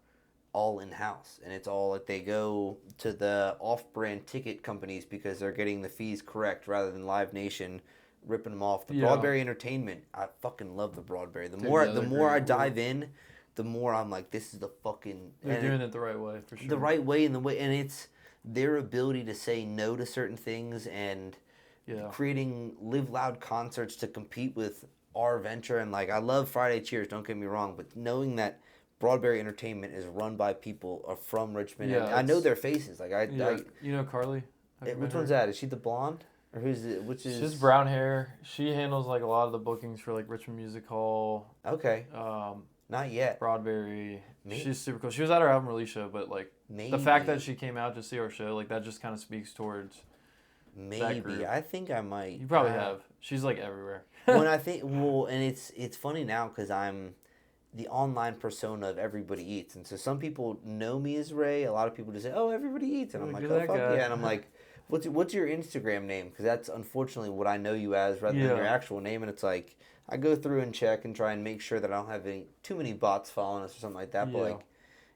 all in-house. And it's all like they go to the off-brand ticket companies because they're getting the fees correct rather than Live Nation ripping them off. The Broadberry Entertainment, I fucking love the Broadberry. The more I dive in, the more I'm like, this is the fucking... They're doing it the right way, for sure. The right way, and it's their ability to say no to certain things and creating Live Loud concerts to compete with our venture. And like, I love Friday Cheers, don't get me wrong, but knowing that Broadberry Entertainment is run by people from Richmond, and I know their faces. Like you know Carly? Which one's that? Is she the blonde? Or who's it? Which is? She's brown hair. She handles like a lot of the bookings for like Richmond Music Hall. Okay. Not yet. Broadberry. Maybe. She's super cool. She was at our album release show, but like the fact that she came out to see our show, like that just kind of speaks towards. Maybe. I think I might. You probably have. She's like everywhere. And it's funny now because I'm the online persona of Everybody Eats, and so some people know me as Ray. A lot of people just say, "Oh, Everybody Eats," and I'm like, "Oh, fuck yeah!" And I'm like, "What's your Instagram name?" Because that's unfortunately what I know you as, rather than your actual name. And it's like I go through and check and try and make sure that I don't have too many bots following us or something like that. But like,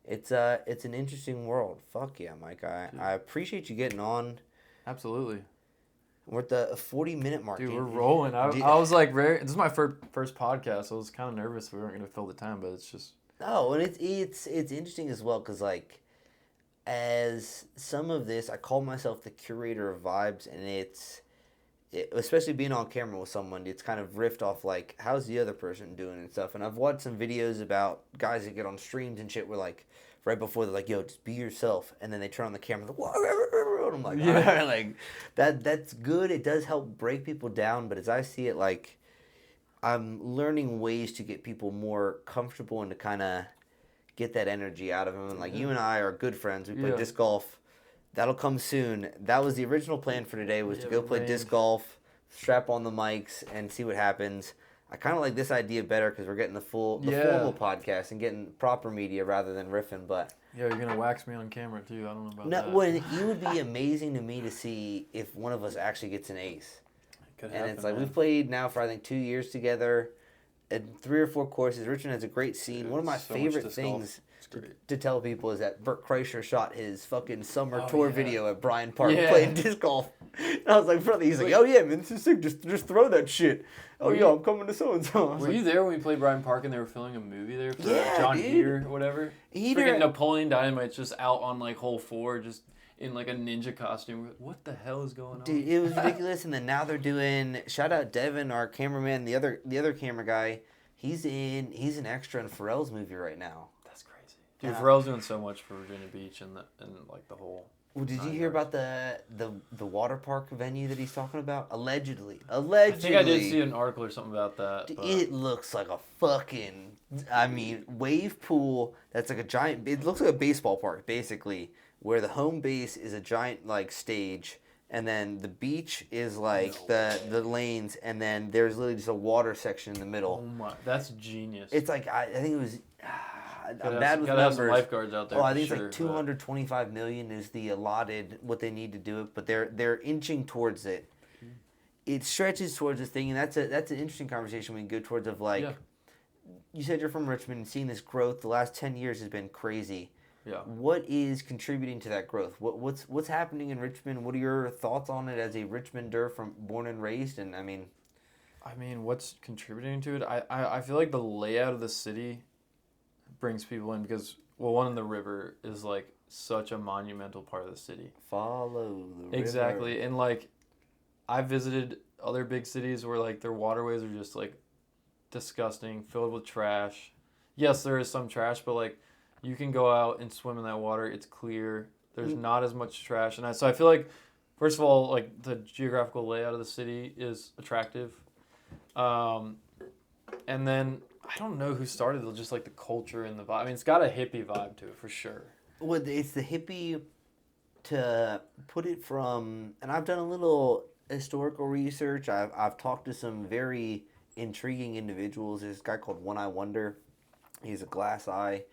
it's an interesting world. Fuck yeah, Mike. I appreciate you getting on. Absolutely. We're at the 40-minute mark. Dude, we're rolling. I was like, this is my first podcast, so I was kind of nervous we weren't going to fill the time, but it's just... Oh, and it's interesting as well, because, like, as some of this, I call myself the curator of vibes, and especially being on camera with someone, it's kind of riffed off, like, how's the other person doing and stuff. And I've watched some videos about guys that get on streams and shit where, like, right before they're like, yo, just be yourself. And then they turn on the camera, like, and I'm like, yeah, like, that's good. It does help break people down. But as I see it, like, I'm learning ways to get people more comfortable and to kind of get that energy out of them. And, like, you and I are good friends. We play disc golf. That'll come soon. That was the original plan for today, was to go play disc golf, strap on the mics, and see what happens. I kind of like this idea better because we're getting the formal podcast and getting proper media rather than riffing. But you're gonna wax me on camera too. I don't know about that. Well, it would be amazing to me to see if one of us actually gets an ace. Could happen, it's like we've played now for I think 2 years together, at 3 or 4 courses. Richmond has a great scene. Dude, one of my favorite things to tell people is that Bert Kreischer shot his fucking summer tour video at Bryant Park playing disc golf. And I was like, brother, he's like, oh yeah, man, this is sick. Just throw that shit. Oh, yo, I'm coming to so-and-so. Were you there when we played Bryant Park and they were filming a movie there for John Heater or whatever? Freaking Napoleon Dynamite's just out on like hole 4, just in like a ninja costume. What the hell is going on? Dude, it was ridiculous. And then now they're doing, shout out Devin, our cameraman, the other camera guy. He's an extra in Pharrell's movie right now. That's crazy. Dude, Pharrell's doing so much for Virginia Beach and like the whole... Well, did you hear about the water park venue that he's talking about? Allegedly. I think I did see an article or something about that. But... It looks like a fucking, wave pool that's like a giant, it looks like a baseball park, basically, where the home base is a giant, like, stage, and then the beach is, like, the lanes, and then there's literally just a water section in the middle. Oh, my. That's genius. It's like, I think it was... I'm bad with gotta have some numbers. lifeguards out there. Oh, I think it's like 225 million is the allotted what they need to do it, but they're inching towards it. It stretches towards this thing, and that's an interesting conversation we can go towards of like. Yeah. You said you're from Richmond and seeing this growth the last 10 years has been crazy. Yeah. What is contributing to that growth? What's happening in Richmond? What are your thoughts on it as a Richmonder born and raised? And I mean, what's contributing to it? I feel like the layout of the city brings people in because one in the river is like such a monumental part of the city. Follow the river. Exactly, and like I visited other big cities where like their waterways are just like disgusting, filled with trash. Yes, there is some trash, but like you can go out and swim in that water. It's clear. There's not as much trash, and so I feel like, first of all, like the geographical layout of the city is attractive, and then I don't know who started it, just like the culture and the vibe. I mean, it's got a hippie vibe to it for sure. Well, it's the hippie to put it from, and I've done a little historical research. I've talked to some very intriguing individuals. There's this guy called One Eye Wonder. He's a glass eye.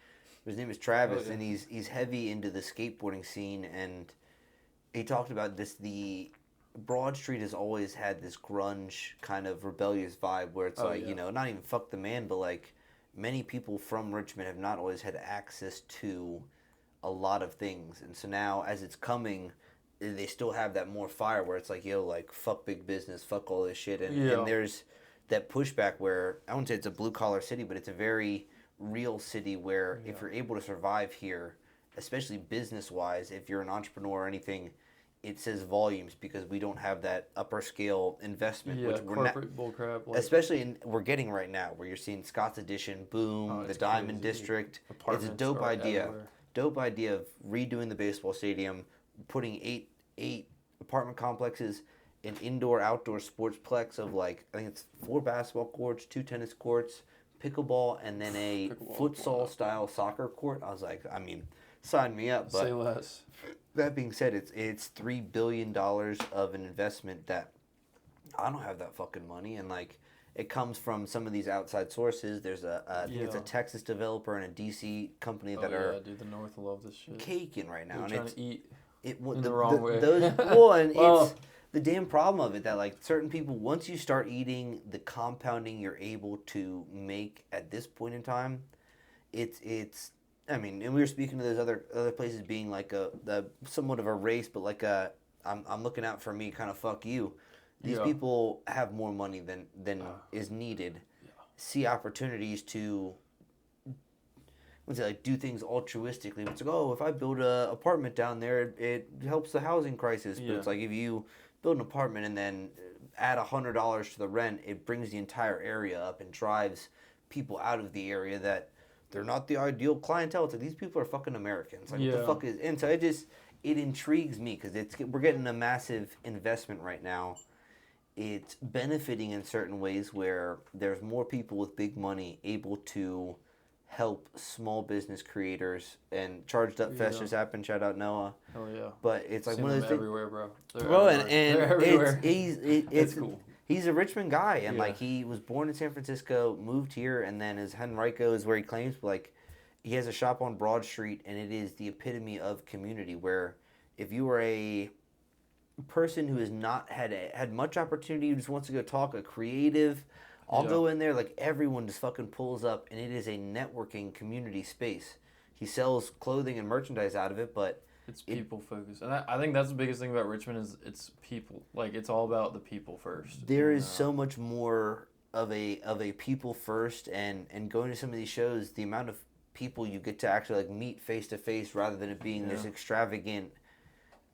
His name is Travis, and he's heavy into the skateboarding scene. And he talked about this. The Broad Street has always had this grunge kind of rebellious vibe, where it's not even fuck the man, but like many people from Richmond have not always had access to a lot of things. And so now, as it's coming, they still have that more fire, where it's like, like fuck big business, fuck all this shit, and there's that pushback where I wouldn't say it's a blue collar city, but it's a very real city where if you're able to survive here, especially business wise, if you're an entrepreneur or anything, it says volumes because we don't have that upper scale investment, which we're corporate bullcrap, like, especially we're getting right now, where you're seeing Scott's Addition, Boom, the Diamond crazy. District. Apartments It's a dope idea. everywhere. Dope idea of redoing the baseball stadium, putting eight apartment complexes, an indoor-outdoor sportsplex of like, I think it's 4 basketball courts, 2 tennis courts, pickleball, and then a futsal-style soccer court. I was like, I mean, sign me up. But say less. That being said, it's $3 billion of an investment that I don't have that fucking money, and like it comes from some of these outside sources. There's I think it's a Texas developer and a DC company that are dude, the North love this shit. Caking right now, They're and trying it's to eat in the wrong way. It's the damn problem of it that like certain people, once you start eating the compounding you're able to make at this point in time, it's. I mean, and we were speaking to those other places being like a somewhat of a race, but like I'm looking out for me, kind of fuck you. These people have more money than is needed. Yeah. See opportunities to, what's it like, do things altruistically. It's like, if I build a apartment down there, it helps the housing crisis. But it's like if you build an apartment and then add $100 to the rent, it brings the entire area up and drives people out of the area that they're not the ideal clientele. It's like, these people are fucking Americans. Like, what the fuck is... And so it intrigues me because we're getting a massive investment right now. It's benefiting in certain ways where there's more people with big money able to help small business creators, and Charged Up Fest just happened. Shout out Noah. Hell yeah. But it's like one of those things everywhere, bro. They're everywhere. It's cool. He's a Richmond guy, and like he was born in San Francisco, moved here, and then his Henrico is where he claims. But like, he has a shop on Broad Street, and it is the epitome of community. Where if you are a person who has not had much opportunity, who just wants to go talk, a creative, I'll go in there. Like, everyone just fucking pulls up, and it is a networking community space. He sells clothing and merchandise out of it, but it's people focused, and I think that's the biggest thing about Richmond is it's people. Like, it's all about the people first. There is so much more of a people first, and going to some of these shows, the amount of people you get to actually like meet face to face, rather than it being this extravagant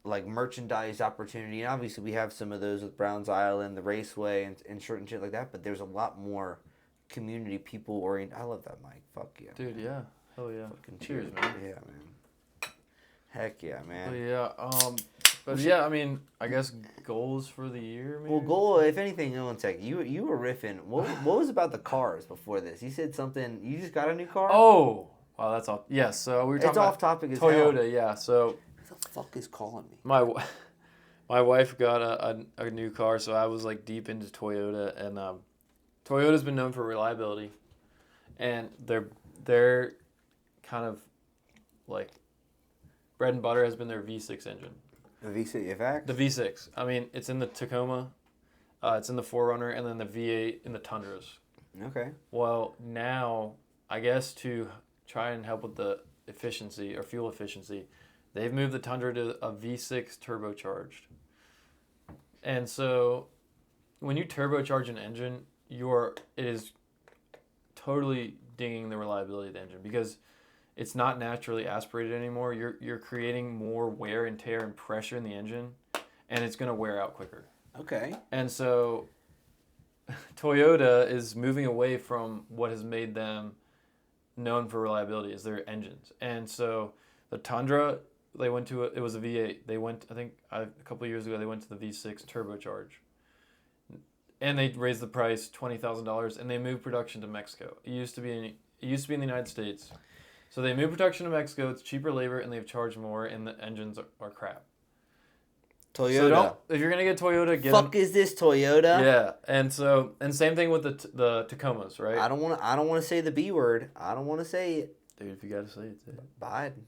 like merchandise opportunity. And obviously we have some of those with Browns Island, the Raceway, and certain shit like that. But there's a lot more community people oriented. I love that mic. Fuck yeah, dude. Man. Yeah, hell yeah. Fucking cheers, man. Yeah, man. Heck yeah, man. But yeah, I mean, I guess goals for the year. Maybe? Well, goal, if anything, one second. You were riffing. What was about the cars before this? You said something. You just got a new car. Oh, wow, that's all. Yes, so we were talking. It's off topic as Toyota. hell. Yeah, so. Who the fuck is calling me? My wife got a new car, so I was like deep into Toyota, and Toyota's been known for reliability, and their kind of like bread and butter has been their V6 engine. The V6 FX? The V6. I mean, it's in the Tacoma, it's in the 4Runner, and then the V8 in the Tundras. Okay. Well, now, I guess to try and help with the efficiency or fuel efficiency, they've moved the Tundra to a V6 turbocharged. And so when you turbocharge an engine, it is totally dinging the reliability of the engine because it's not naturally aspirated anymore. You're creating more wear and tear and pressure in the engine, and it's going to wear out quicker. Okay. And so Toyota is moving away from what has made them known for reliability is their engines. And so the Tundra, they went to it was a V8. They went, I think a couple of years ago, they went to the V6 turbocharge. And they raised the price $20,000, and they moved production to Mexico. It used to be in the United States. So they moved production to Mexico. It's cheaper labor, and they've charged more, and the engines are crap. Toyota. So if you're gonna get Toyota, is this Toyota? Yeah, and same thing with the Tacomas, right? I don't want to say the B word. I don't want to say it. Dude, if you gotta say it, say it. Biden.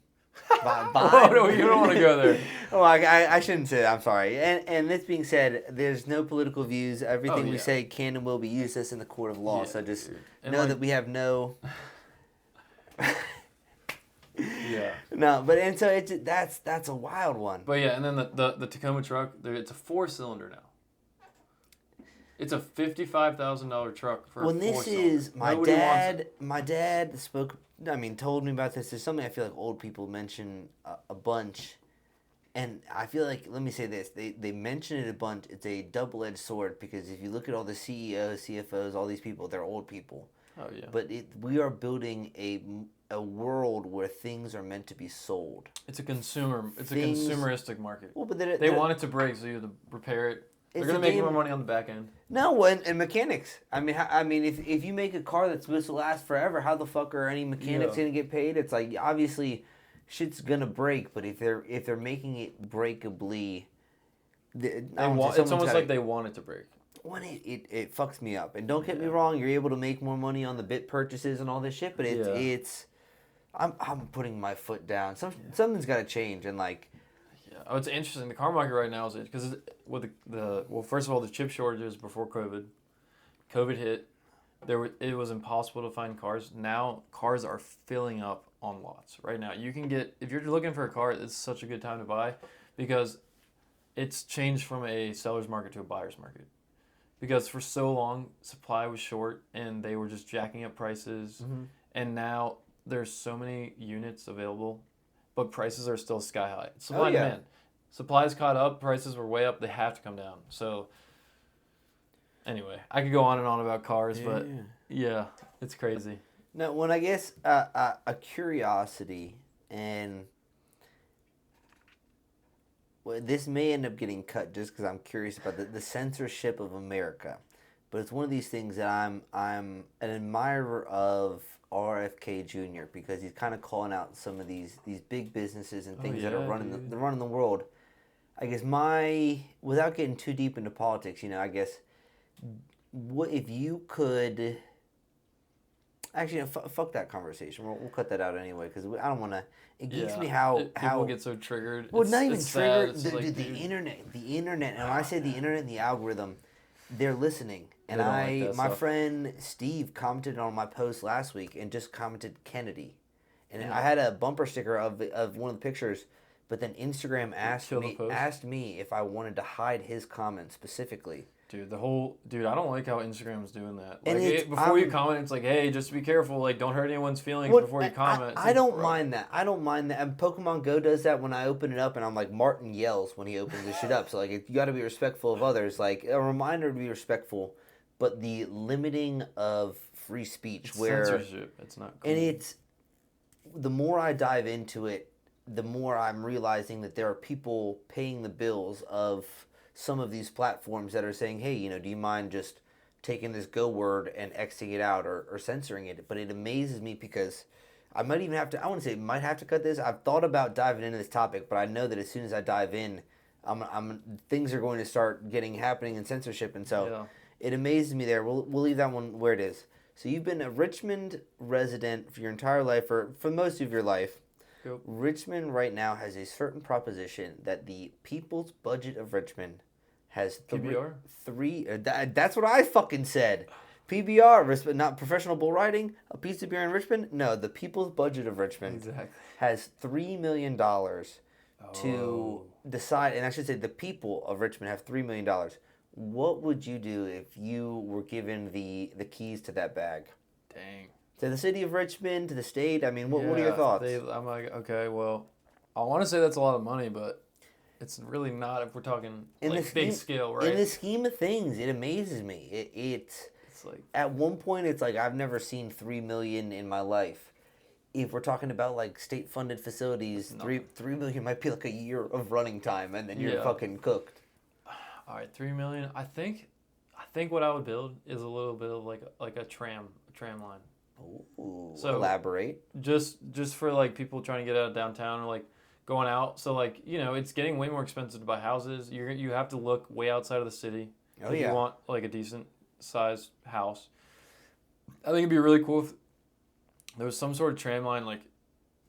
Oh, no, you don't want to go there. Oh, I shouldn't say that. I'm sorry. And this being said, there's no political views. Everything we say can and will be used as in the court of law. Yeah, so just know that we have no. Yeah. No, but and so that's a wild one. But yeah, and then the Tacoma truck, it's a 4-cylinder now. It's a $55,000 truck for a 4-cylinder. This is my dad spoke. I mean, told me about this. There's something I feel like old people mention a bunch, and I feel like, let me say this: they mention it a bunch. It's a double-edged sword because if you look at all the CEOs, CFOs, all these people, they're old people. Oh yeah. But we are building a world where things are meant to be sold. It's a consumeristic market. Well, but they want it to break, so you have to repair it. They're going to make more money on the back end. No, and mechanics. I mean, if you make a car that's supposed to last forever, how the fuck are any mechanics going to get paid? It's like, obviously, shit's going to break, but if they're making it breakably, it's almost like they want it to break. When it fucks me up. And don't get me wrong, you're able to make more money on the bit purchases and all this shit, but it's I'm putting my foot down. Something's got to change, and like. Oh, it's interesting. The car market right now is because with first of all, the chip shortages before COVID. COVID hit. It was impossible to find cars. Now cars are filling up on lots right now. You can get, if you're looking for a car, it's such a good time to buy because it's changed from a seller's market to a buyer's market. Because for so long supply was short and they were just jacking up prices, and now there's so many units available. But prices are still sky high. Supply and demand. Supply's caught up. Prices were way up. They have to come down. So, anyway, I could go on and on about cars, but yeah, it's crazy. No, when I guess a curiosity, and this may end up getting cut just because I'm curious about the censorship of America, but it's one of these things that I'm an admirer of. RFK Jr. because he's kind of calling out some of these big businesses and things that are running the world. I guess without getting too deep into politics, I guess what if you could actually fuck that conversation. We'll cut that out anyway because I don't want to. It geeks me how people get so triggered. Well, not even triggered. The internet, and when I say the internet and the algorithm, they're listening. And my friend Steve commented on my post last week and just commented Kennedy. And I had a bumper sticker of one of the pictures, but then Instagram asked me if I wanted to hide his comment specifically. Dude, I don't like how Instagram's doing that. Like, before you comment, it's like, hey, just be careful. Like, don't hurt anyone's feelings before you comment. I don't mind that. And Pokemon Go does that when I open it up, and I'm like, Martin yells when he opens this shit up. So, like, you got to be respectful of others. Like, a reminder to be respectful. But the limiting of free speech, censorship, it's not cool. And the more I dive into it, the more I'm realizing that there are people paying the bills of some of these platforms that are saying, hey, do you mind just taking this Go word and Xing it out or censoring it? But it amazes me because I might even have to, I wouldn't say might have to cut this. I've thought about diving into this topic, but I know that as soon as I dive in, things are going to start happening in censorship. And so it amazes me there. We'll leave that one where it is. So you've been a Richmond resident for your entire life, or for most of your life. Yep. Richmond right now has a certain proposition that the people's budget of Richmond has PBR? That's what I fucking said. PBR, not professional bull riding, a piece of beer in Richmond. No, the people's budget of Richmond has $3 million to decide, and I should say the people of Richmond have $3 million. What would you do if you were given the keys to that bag? Dang. To the city of Richmond, to the state? I mean, what are your thoughts? I'm like, okay, well, I want to say that's a lot of money, but it's really not if we're talking big scale, right? In the scheme of things, it amazes me. It's like, at one point, it's like I've never seen $3 million in my life. If we're talking about like state-funded facilities, $3 million might be like a year of running time, and then you're fucking cooked. All right, $3 million. I think what I would build is a little bit of like a tram line. Ooh, so elaborate. Just for like people trying to get out of downtown or like going out. So like, it's getting way more expensive to buy houses. You have to look way outside of the city if you want like a decent sized house. I think it'd be really cool if there was some sort of tram line, like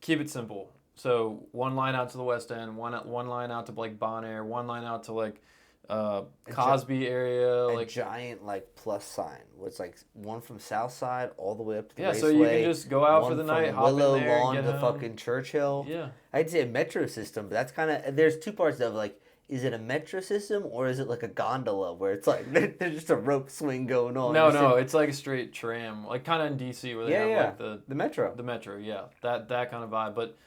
keep it simple. So one line out to the West End, one line out to like Bon Air, one line out to like Cosby area, a giant like plus sign. It's like one from South Side all the way up to the Raceway. So you can just go out for the night, hop Willow in there, Lawn get to home. fucking Churchill. Yeah, I'd say a metro system, but that's kind of there's two parts of like, is it a metro system or is it like a gondola where it's like there's just a rope swing going on? No, it's like a straight tram, like kind of in DC where they have like the metro. The metro, that kind of vibe, but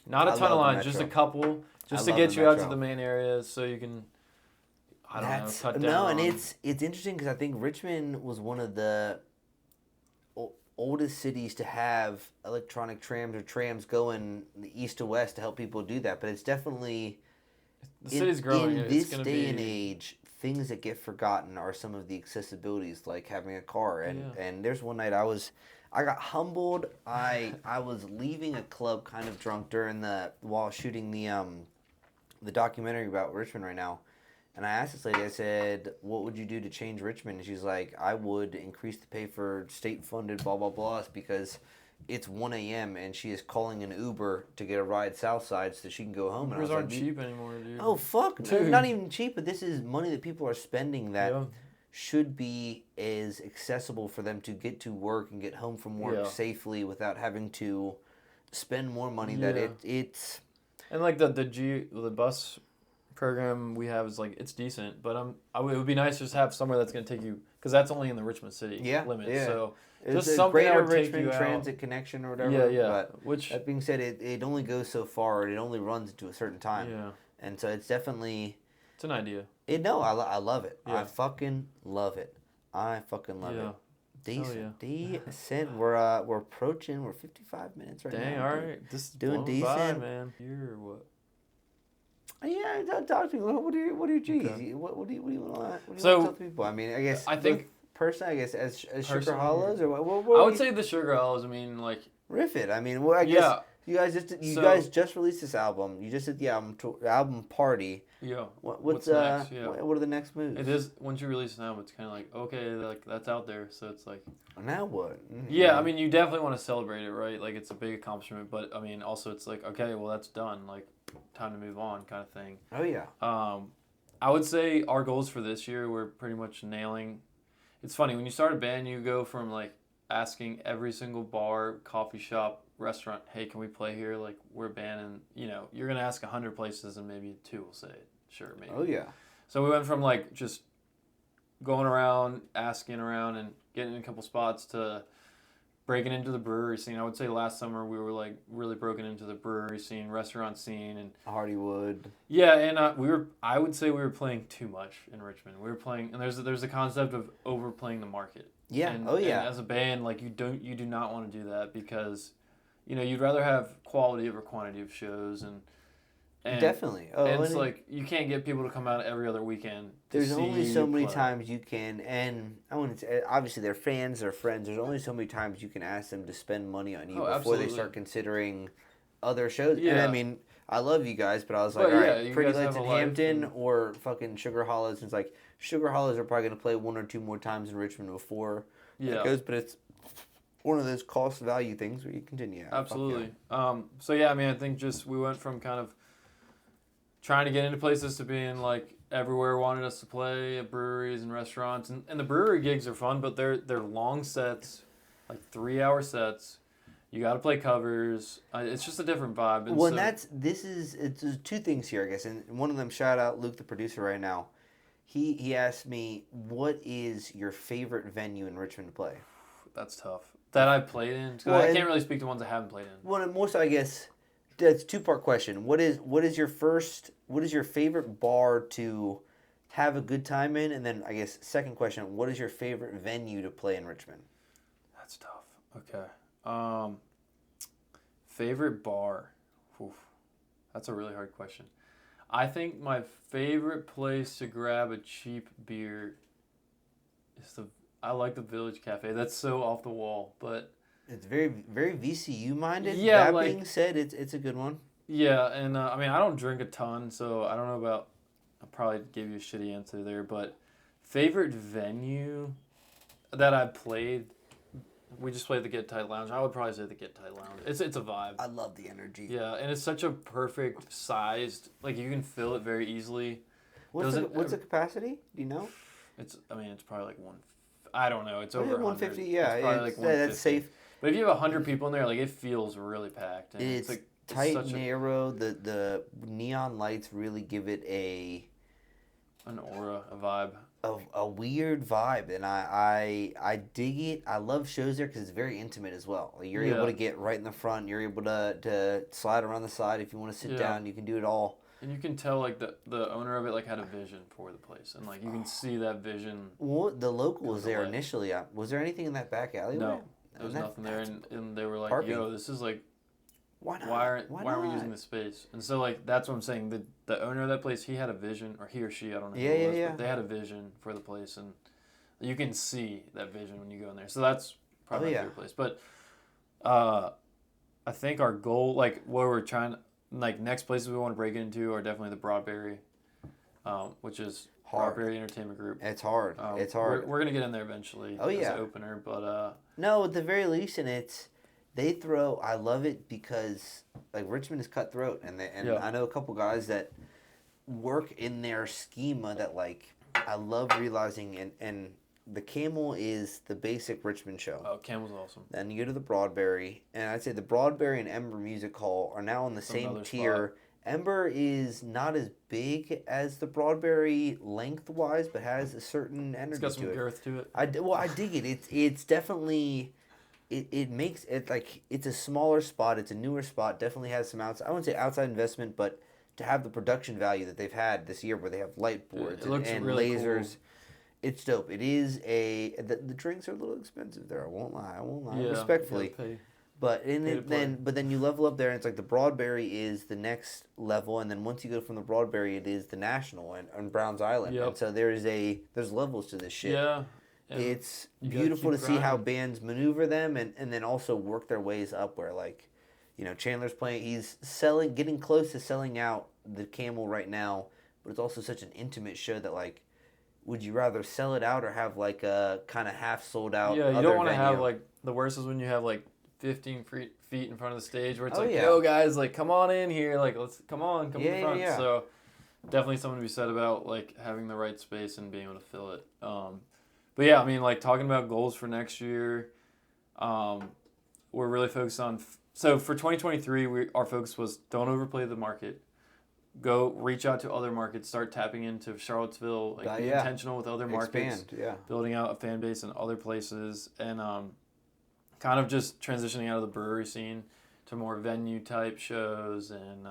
not a ton of lines, just a couple, just to get you out to the main areas so you can. Cut down. No, and it's interesting because I think Richmond was one of the oldest cities to have electronic trams or trams going east to west to help people do that. But it's definitely the city's growing. In this day and age, things that get forgotten are some of the accessibilities, like having a car. And there's one night I got humbled. I was leaving a club kind of drunk while shooting the documentary about Richmond right now. And I asked this lady, I said, what would you do to change Richmond? And she's like, I would increase the pay for state-funded blah, blah, blahs because it's 1 a.m. and she is calling an Uber to get a ride south side so she can go home. Ubers aren't cheap anymore, dude. Oh, fuck. Dude. Not even cheap, but this is money that people are spending that should be as accessible for them to get to work and get home from work safely without having to spend more money. That it's... And like the bus program we have is like it's decent, but it would be nice just to have somewhere that's going to take you because that's only in the Richmond city limit. Yeah. So it's just a something greater that would Richmond take you transit connection or whatever. Yeah. But that being said, it only goes so far and it only runs to a certain time. Yeah. And so it's definitely an idea. I love it. Yeah. I fucking love it. it. Decent. Yeah. Decent. We're approaching. We're 55 minutes right now. Dang, all right. This is doing decent, by, man. You're what? Yeah, talk to me. What are your G's? Okay. What do you want to tell people? I mean, I think personally, as Sugar Hollows or what I would say the Sugar Hollows. I mean, like riff it. I mean, well, I guess you guys just released this album. You just did the album party. Yeah. What's next? Yeah. What are the next moves? It is once you release an album, it's kind of like okay, like that's out there, so it's like. Now what? Mm-hmm. Yeah, I mean, you definitely want to celebrate it, right? Like it's a big accomplishment, but I mean, also it's like okay, well that's done. Like time to move on, kind of thing. Oh yeah. I would say our goals for this year we're pretty much nailing. It's funny when you start a band, you go from like asking every single bar, coffee shop, restaurant, hey, can we play here? Like we're a band, and you're gonna ask 100 places, and maybe 2 will say it. Sure, maybe. Oh yeah. So we went from like just going around, asking around, and getting in a couple spots to breaking into the brewery scene. I would say last summer we were like really broken into the brewery scene, restaurant scene, and Hardywood. Yeah, and I would say we were playing too much in Richmond. We were playing, and there's a concept of overplaying the market. Yeah. And, and as a band, like you do not want to do that because, you'd rather have quality over quantity of shows and definitely. And it's like you can't get people to come out every other weekend. There's only so many times you can, and I wouldn't say, obviously they're fans or friends. There's only so many times you can ask them to spend money on you before absolutely. They start considering other shows. Yeah. And I mean, I love you guys, but I was like, all right, Pretty Lights in Hampton or fucking Sugar Hollows. And it's like Sugar Hollows are probably going to play 1 or 2 more times in Richmond before it goes, but one of those cost value things where you continue. Absolutely. So yeah, I mean, I think just we went from kind of trying to get into places to being like everywhere wanted us to play at breweries and restaurants, and the brewery gigs are fun, but they're long sets, like 3-hour sets. You got to play covers. It's just a different vibe. And well, so, it's two things here, I guess, and one of them, shout out Luke, the producer, right now. He asked me, what is your favorite venue in Richmond to play? That's tough. That I've played in? Because I can't really speak to ones I haven't played in. Well, more so, I guess, that's a two-part question. What is your favorite bar to have a good time in? And then, I guess, second question, what is your favorite venue to play in Richmond? That's tough. Okay. Favorite bar? Oof. That's a really hard question. I think my favorite place to grab a cheap beer is I like the Village Cafe. That's so off the wall, but it's very, very VCU minded. Yeah, that being said, it's a good one. Yeah, and I mean, I don't drink a ton, so I don't know about. I'll probably give you a shitty answer there, but favorite venue that I played. We just played the Get Tight Lounge. I would probably say the Get Tight Lounge. It's a vibe. I love the energy. Yeah, and it's such a perfect sized. Like you can fill it very easily. What's the capacity? Do you know? It's probably like one. I don't know. It's over 150. Yeah, it's probably like 150. That's safe. But if you have 100 people in there, like it feels really packed. And it's like tight, narrow. The neon lights really give it an aura, a vibe. A weird vibe, and I dig it. I love shows there because it's very intimate as well. Like you're able to get right in the front. You're able to slide around the side if you want to sit down. You can do it all. And you can tell like the owner of it like had a vision for the place, and like you can see that vision. Well, the local was there initially. Was there anything in that back alleyway? No, there was nothing there, and they were like, "Yo, this is like." Why not? Why are we using this space? And so, like, that's what I'm saying. The owner of that place, he had a vision, or he or she, I don't know who it was, but they had a vision for the place, and you can see that vision when you go in there. So that's probably my favorite place. But I think our goal, like, where we're trying, like, next places we want to break into are definitely the Broadberry, which is Broadberry Entertainment Group. It's hard. It's hard. We're going to get in there eventually as an opener, but... No, at the very least, and I love it because like Richmond is cutthroat, and I know a couple guys that work in their schema that like I love realizing, and the Camel is the basic Richmond show. Oh, Camel's awesome. Then you go to the Broadberry, and I'd say the Broadberry and Ember Music Hall are now on the same tier. Spot. Ember is not as big as the Broadberry lengthwise, but has a certain energy to it. It's got some girth to it. I dig it. It's definitely. It makes it like it's a smaller spot. It's a newer spot. Definitely has some I wouldn't say outside investment, but to have the production value that they've had this year, where they have light boards and really lasers, cool. It's dope. It is the drinks are a little expensive there. I won't lie. Respectfully, but then you level up there, and it's like the Broadberry is the next level, and then once you go from the Broadberry, it is the National and Browns Island, and so there's levels to this shit. Yeah. And it's beautiful to see how bands maneuver them and then also work their ways up where, like, you know, Chandler's playing, he's getting close to selling out the Camel right now, but it's also such an intimate show that, like, would you rather sell it out or have, like, a kind of half sold out you don't want to have, like, the worst is when you have, like, 15 feet in front of the stage where it's yo, guys, like, come on in here, like, come in front. Yeah. So definitely something to be said about, like, having the right space and being able to fill it. But yeah, I mean, like, talking about goals for next year, we're really focused on... So for 2023, our focus was don't overplay the market. Go reach out to other markets. Start tapping into Charlottesville. Like, be intentional with other markets. Building out a fan base in other places. And kind of just transitioning out of the brewery scene to more venue-type shows and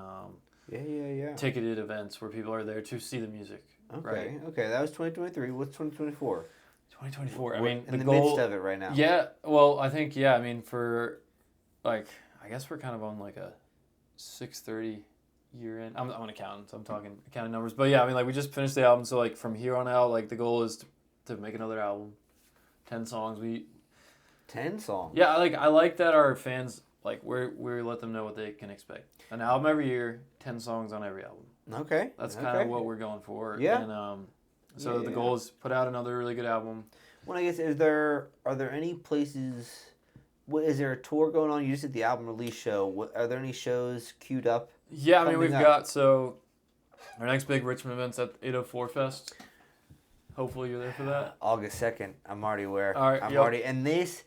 ticketed events where people are there to see the music. Okay, that was 2023. What's 2024? 2024. I mean, in the midst of it right now. Yeah. Well, I think I mean, for like, I guess we're kind of on like a 6:30 year end. I'm an accountant, so I'm talking accounting numbers. But yeah, I mean, like we just finished the album, so like from here on out, like the goal is to make another album, 10 songs. 10 songs. Yeah, I like that our fans like we let them know what they can expect. An album every year, 10 songs on every album. Okay. That's kind of what we're going for. Yeah. And so the goal is put out another really good album. Well, I guess are there any places? is there a tour going on? You just did the album release show. Are there any shows queued up? Yeah, I mean, we've got, so our next big Richmond event's at 804 Fest. Hopefully you're there for that. August 2nd. I'm already aware. All right, I'm already, and this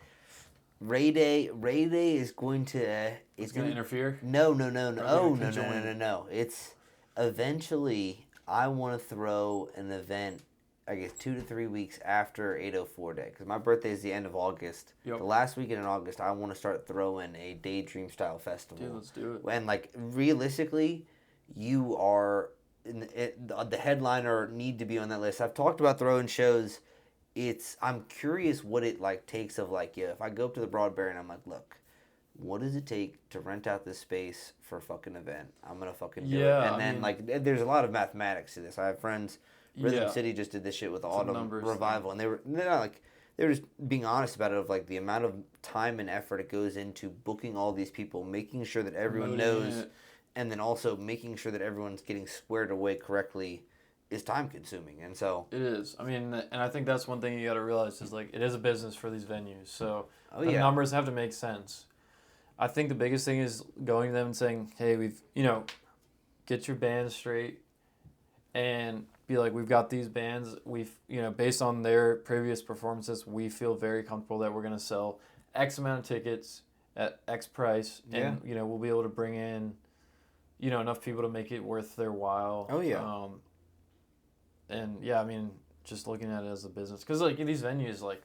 Ray Day is going to... it's going to interfere? No. No. It's eventually, I want to throw an event, I guess 2 to 3 weeks after 804 Day, because my birthday is the end of August. Yep. The last weekend in August, I want to start throwing a Daydream style festival. Dude, let's do it. And like realistically, you are the headliner, need to be on that list. I've talked about throwing shows. I'm curious what it like takes of like, yeah, if I go up to the Broadberry and I'm like, look, what does it take to rent out this space for a fucking event? I'm gonna fucking do it. And then like, there's a lot of mathematics to this. I have friends. Rhythm City just did this shit with the Autumn Revival, and they're not like, they were just being honest about it, of like the amount of time and effort it goes into booking all these people, making sure that everyone knows, and then also making sure that everyone's getting squared away correctly is time consuming. And so it is. I mean, and I think that's one thing you got to realize is like, it is a business for these venues, so the numbers have to make sense. I think the biggest thing is going to them and saying, hey, we've, get your band straight and be like, we've got these bands, we've, based on their previous performances, we feel very comfortable that we're going to sell X amount of tickets at X price, and, we'll be able to bring in, enough people to make it worth their while. Oh, yeah. And, yeah, I mean, just looking at it as a business. Because, like, these venues, like,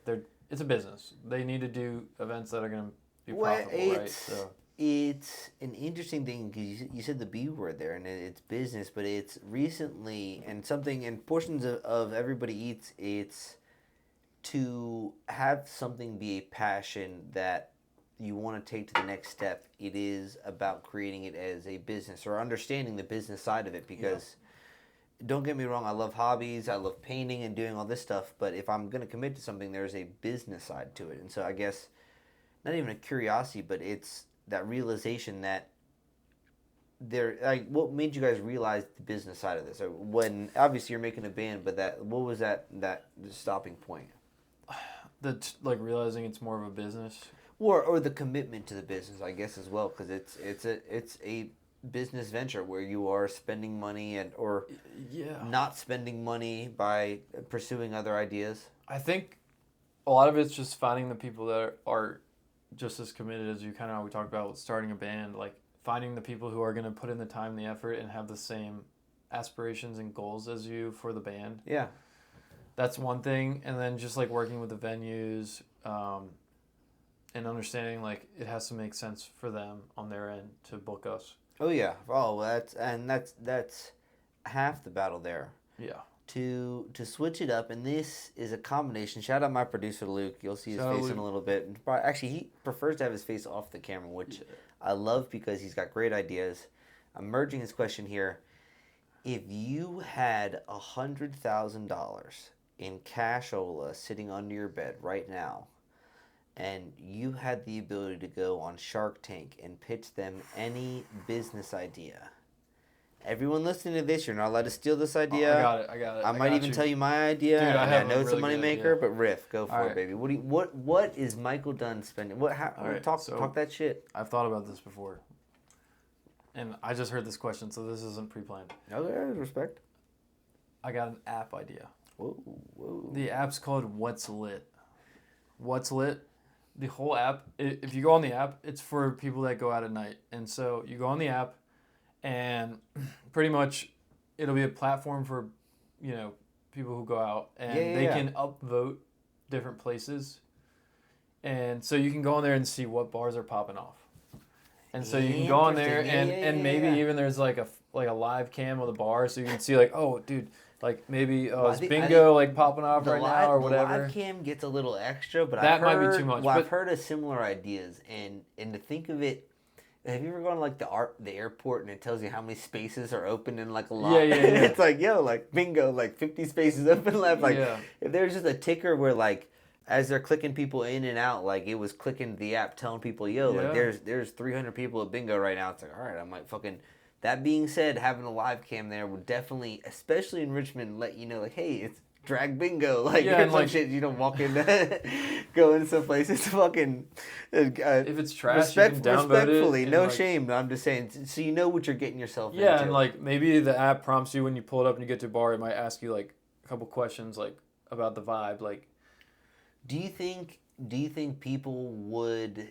it's a business. They need to do events that are going to be profitable, right? So it's an interesting thing, because you said the B word there, and it's business, but it's recently, and something in portions of Everybody Eats, it's to have something be a passion that you want to take to the next step. It is about creating it as a business, or understanding the business side of it, because don't get me wrong, I love hobbies, I love painting and doing all this stuff, but if I'm going to commit to something, there's a business side to it. And so I guess, not even a curiosity, but it's that realization that what made you guys realize the business side of this? Or when obviously you're making a band, but what was that stopping point? Like realizing it's more of a business, or the commitment to the business, I guess, as well, because it's a business venture where you are spending money or not spending money by pursuing other ideas. I think a lot of it's just finding the people that are just as committed as you, kind of how we talked about starting a band, like finding the people who are going to put in the time and the effort and have the same aspirations and goals as you for the band. Yeah. That's one thing. And then just like working with the venues and understanding like it has to make sense for them on their end to book us. Oh yeah. Oh, that's half the battle there. Yeah. To switch it up, and this is a combination. Shout out my producer Luke. You'll see his face in a little bit. Actually, he prefers to have his face off the camera, which I love because he's got great ideas. I'm merging his question here. If you had $100,000 in cashola sitting under your bed right now, and you had the ability to go on Shark Tank and pitch them any business idea. Everyone listening to this, you're not allowed to steal this idea. I got it. I might even tell you my idea. Dude, I know it's a moneymaker, but riff, go for it, baby. What is Michael Dunn spending? Talk that shit. I've thought about this before, and I just heard this question, so this isn't pre-planned. Okay, respect. I got an app idea. Whoa. The app's called What's Lit. What's Lit? The whole app, if you go on the app, it's for people that go out at night. And so you go on the app, and pretty much it'll be a platform for, people who go out, and they can upvote different places. And so you can go on there and see what bars are popping off. And so you can go on there and maybe even there's like a live cam of the bar, so you can see like, oh dude, like maybe is bingo like popping off right now or whatever. The live cam gets a little extra, but that might be too much. Well, I've heard of similar ideas, and to think of it. Have you ever gone to like the airport and it tells you how many spaces are open in like a lot? Yeah. It's like, like bingo, like 50 spaces open left. Like if there's just a ticker where like as they're clicking people in and out, like it was clicking the app telling people, like there's 300 people at bingo right now. It's like, all right, I might fucking. That being said, having a live cam there would definitely, especially in Richmond, let you know like, hey, drag bingo, like Yeah, and some like shit. You don't walk in, go into some place. It's fucking. If it's trash, you can download respectfully, it. no like, shame. I'm just saying, so you know what you're getting yourself into. Yeah, and like maybe the app prompts you when you pull it up and you get to a bar. It might ask you like a couple questions like about the vibe. Like, do you think people would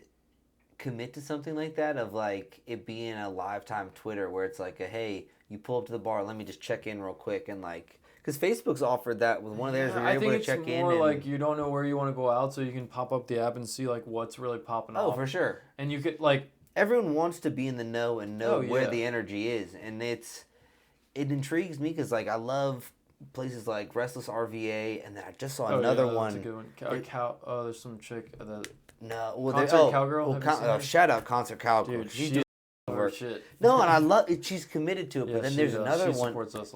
commit to something like that, of like it being a live time Twitter where it's like hey, you pull up to the bar, let me just check in real quick, and like, because Facebook's offered that with one of theirs where you're able to check in. I think it's more like you don't know where you want to go out, so you can pop up the app and see like what's really popping off. Oh, for sure. And you could like, everyone wants to be in the know and know where the energy is, and it intrigues me because like I love places like Restless RVA, and then I just saw another one. That's a good one. There's some chick that. No, well, Concert Cowgirl. Shout out Concert Cowgirl. Dude, she's work. Shit. No, and I love it. She's committed to it. But then there's another one.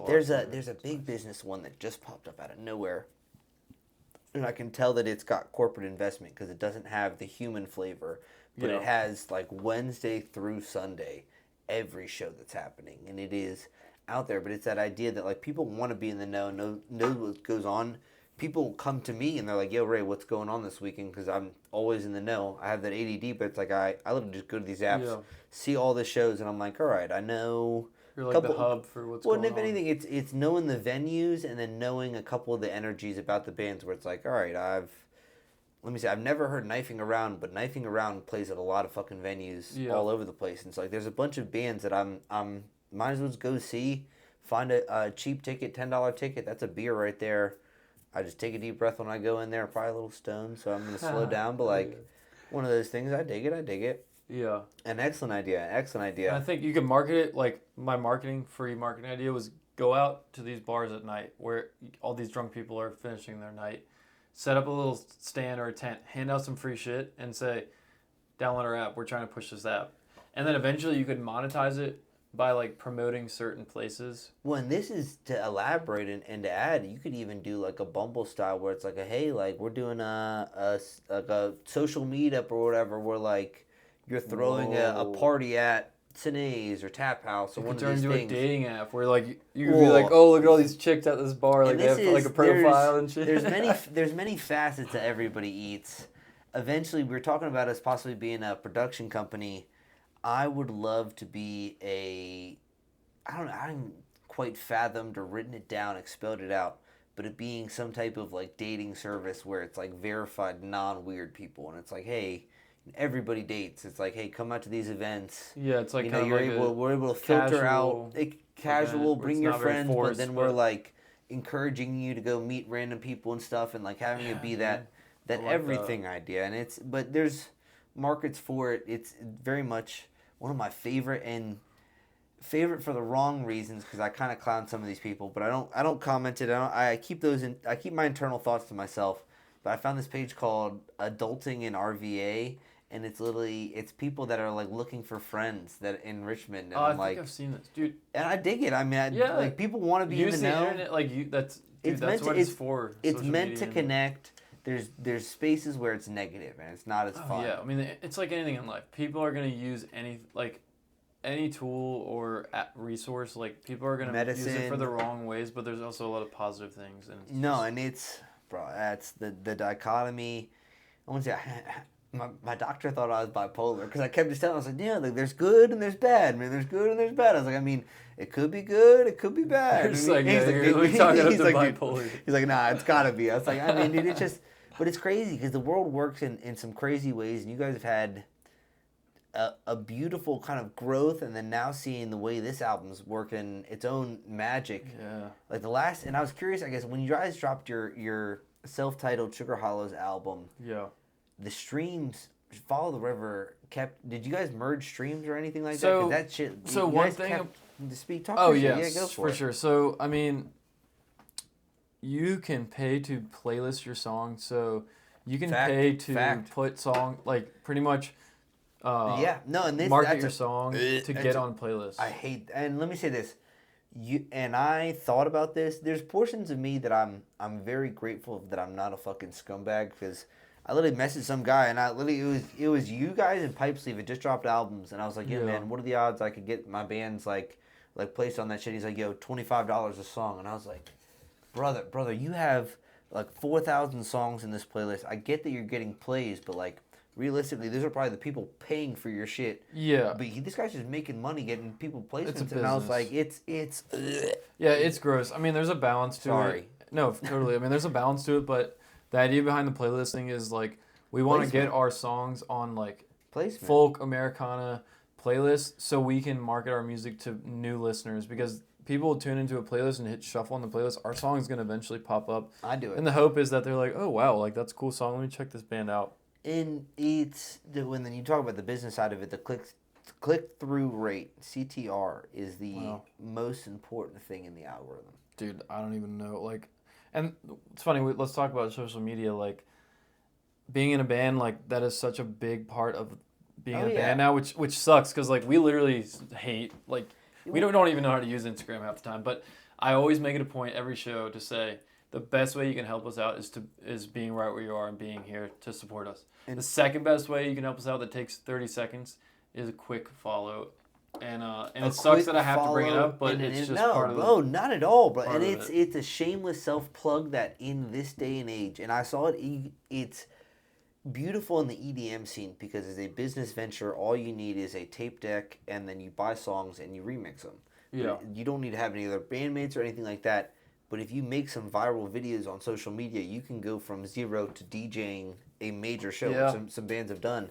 There's a big business one that just popped up out of nowhere, and I can tell that it's got corporate investment because it doesn't have the human flavor, but it has like Wednesday through Sunday, every show that's happening, and it is out there. But it's that idea that like people want to be in the know what goes on. People come to me and they're like, yo, Ray, what's going on this weekend? Because I'm always in the know. I have that ADD, but it's like I literally just go to these apps, see all the shows, and I'm like, all right, I know. You're like the hub for what's going on. Well, if anything, it's knowing the venues and then knowing a couple of the energies about the bands where it's like, all right, I've never heard Knifing Around, but Knifing Around plays at a lot of fucking venues all over the place. And it's like there's a bunch of bands that I'm might as well just go see, find a cheap ticket, $10 ticket. That's a beer right there. I just take a deep breath when I go in there. Probably a little stoned, so I'm gonna slow down. But like, one of those things. I dig it. Yeah. An excellent idea. And I think you could market it like my free marketing idea was go out to these bars at night where all these drunk people are finishing their night, set up a little stand or a tent, hand out some free shit, and say, download our app. We're trying to push this app, and then eventually you could monetize it by like promoting certain places. Well, and this is to elaborate and to add, you could even do like a Bumble style where it's like hey, like we're doing a social meetup or whatever where like you're throwing a party at Sine's or Tap House or one of these things. You could turn into a dating app where like you could be like, oh, look at all these chicks at this bar, like they have like a profile and shit. There's many facets that everybody eats. Eventually, we were talking about us possibly being a production company. I would love to be I haven't quite fathomed or written it down, expelled it out, but it being some type of like dating service where it's like verified non-weird people, and it's like, hey, everybody dates. It's like, hey, come out to these events. Yeah, it's like we're able to filter out casual, bring your friends, but then we're like encouraging you to go meet random people and stuff, and like having it be that everything idea. And but there's markets for it. It's very much one of my favorite for the wrong reasons because I kind of clown some of these people, but I don't comment it. I keep I keep my internal thoughts to myself. But I found this page called Adulting in RVA, and it's people that are like looking for friends that in Richmond. And I think I've seen this, dude. And I dig it. I mean, like people want to be in the know. Internet, like that's what it's for. It's meant to connect. There's spaces where it's negative and it's not as fun. Yeah, I mean it's like anything in life. People are gonna use any tool or resource. Like people are gonna use it for the wrong ways, but there's also a lot of positive things. And it's bro, that's the dichotomy. I want to say my doctor thought I was bipolar because I kept just telling him, I was like, yeah, like there's good and there's bad. I mean, there's good and there's bad. I was like, I mean, it could be good, it could be bad. He's like, bipolar. He's like, nah, it's gotta be. I was like, I mean, dude, it's just, but it's crazy because the world works in some crazy ways, and you guys have had a beautiful kind of growth, and then now seeing the way this album's working its own magic. Yeah. Like and I was curious, I guess, when you guys dropped your self-titled Sugar Hollows album. Yeah. The streams, Follow the River did you guys merge streams or anything like that? 'Cause that shit. So one thing. Go for it. Sure. So I mean, you can pay to playlist your song. So you can pay to put song like pretty much. Market your song to get on playlists. I hate, and let me say this. I thought about this. There's portions of me that I'm very grateful that I'm not a fucking scumbag because I literally messaged some guy and it was you guys and Pipe Sleeve had just dropped albums and I was like, yeah, man, what are the odds I could get my bands like placed on that shit? He's like, yo, $25 a song, and I was like, brother, you have like 4,000 songs in this playlist. I get that you're getting plays, but like realistically, those are probably the people paying for your shit. Yeah. But this guy's just making money getting people placements, It's a and I was business. like, it's. Yeah, it's gross. I mean, there's a balance to it. No, totally. I mean, there's a balance to it, but the idea behind the playlist thing is like we want to get our songs on like folk Americana playlists so we can market our music to new listeners, because people will tune into a playlist and hit shuffle on the playlist. Our song is going to eventually pop up. I do it. And the hope is that they're like, oh, wow, like that's a cool song. Let me check this band out. And it's when you talk about the business side of it, the click-through rate, CTR, is the most important thing in the algorithm. Dude, I don't even know. Like, and it's funny, let's talk about social media. Like, being in a band, like, that is such a big part of being in a band now, which sucks, because, like, we literally hate, like, we don't even know how to use Instagram half the time. But I always make it a point every show to say the best way you can help us out is being right where you are and being here to support us. And the second best way you can help us out that takes 30 seconds is a quick follow. And it sucks that I have to bring it up, but it's just part of it. No, not at all, bro. And it's a shameless self-plug that in this day and age, and I saw it's beautiful in the EDM scene, because as a business venture, all you need is a tape deck, and then you buy songs and you remix them. Yeah. You don't need to have any other bandmates or anything like that. But if you make some viral videos on social media, you can go from zero to DJing a major show, which some bands have done.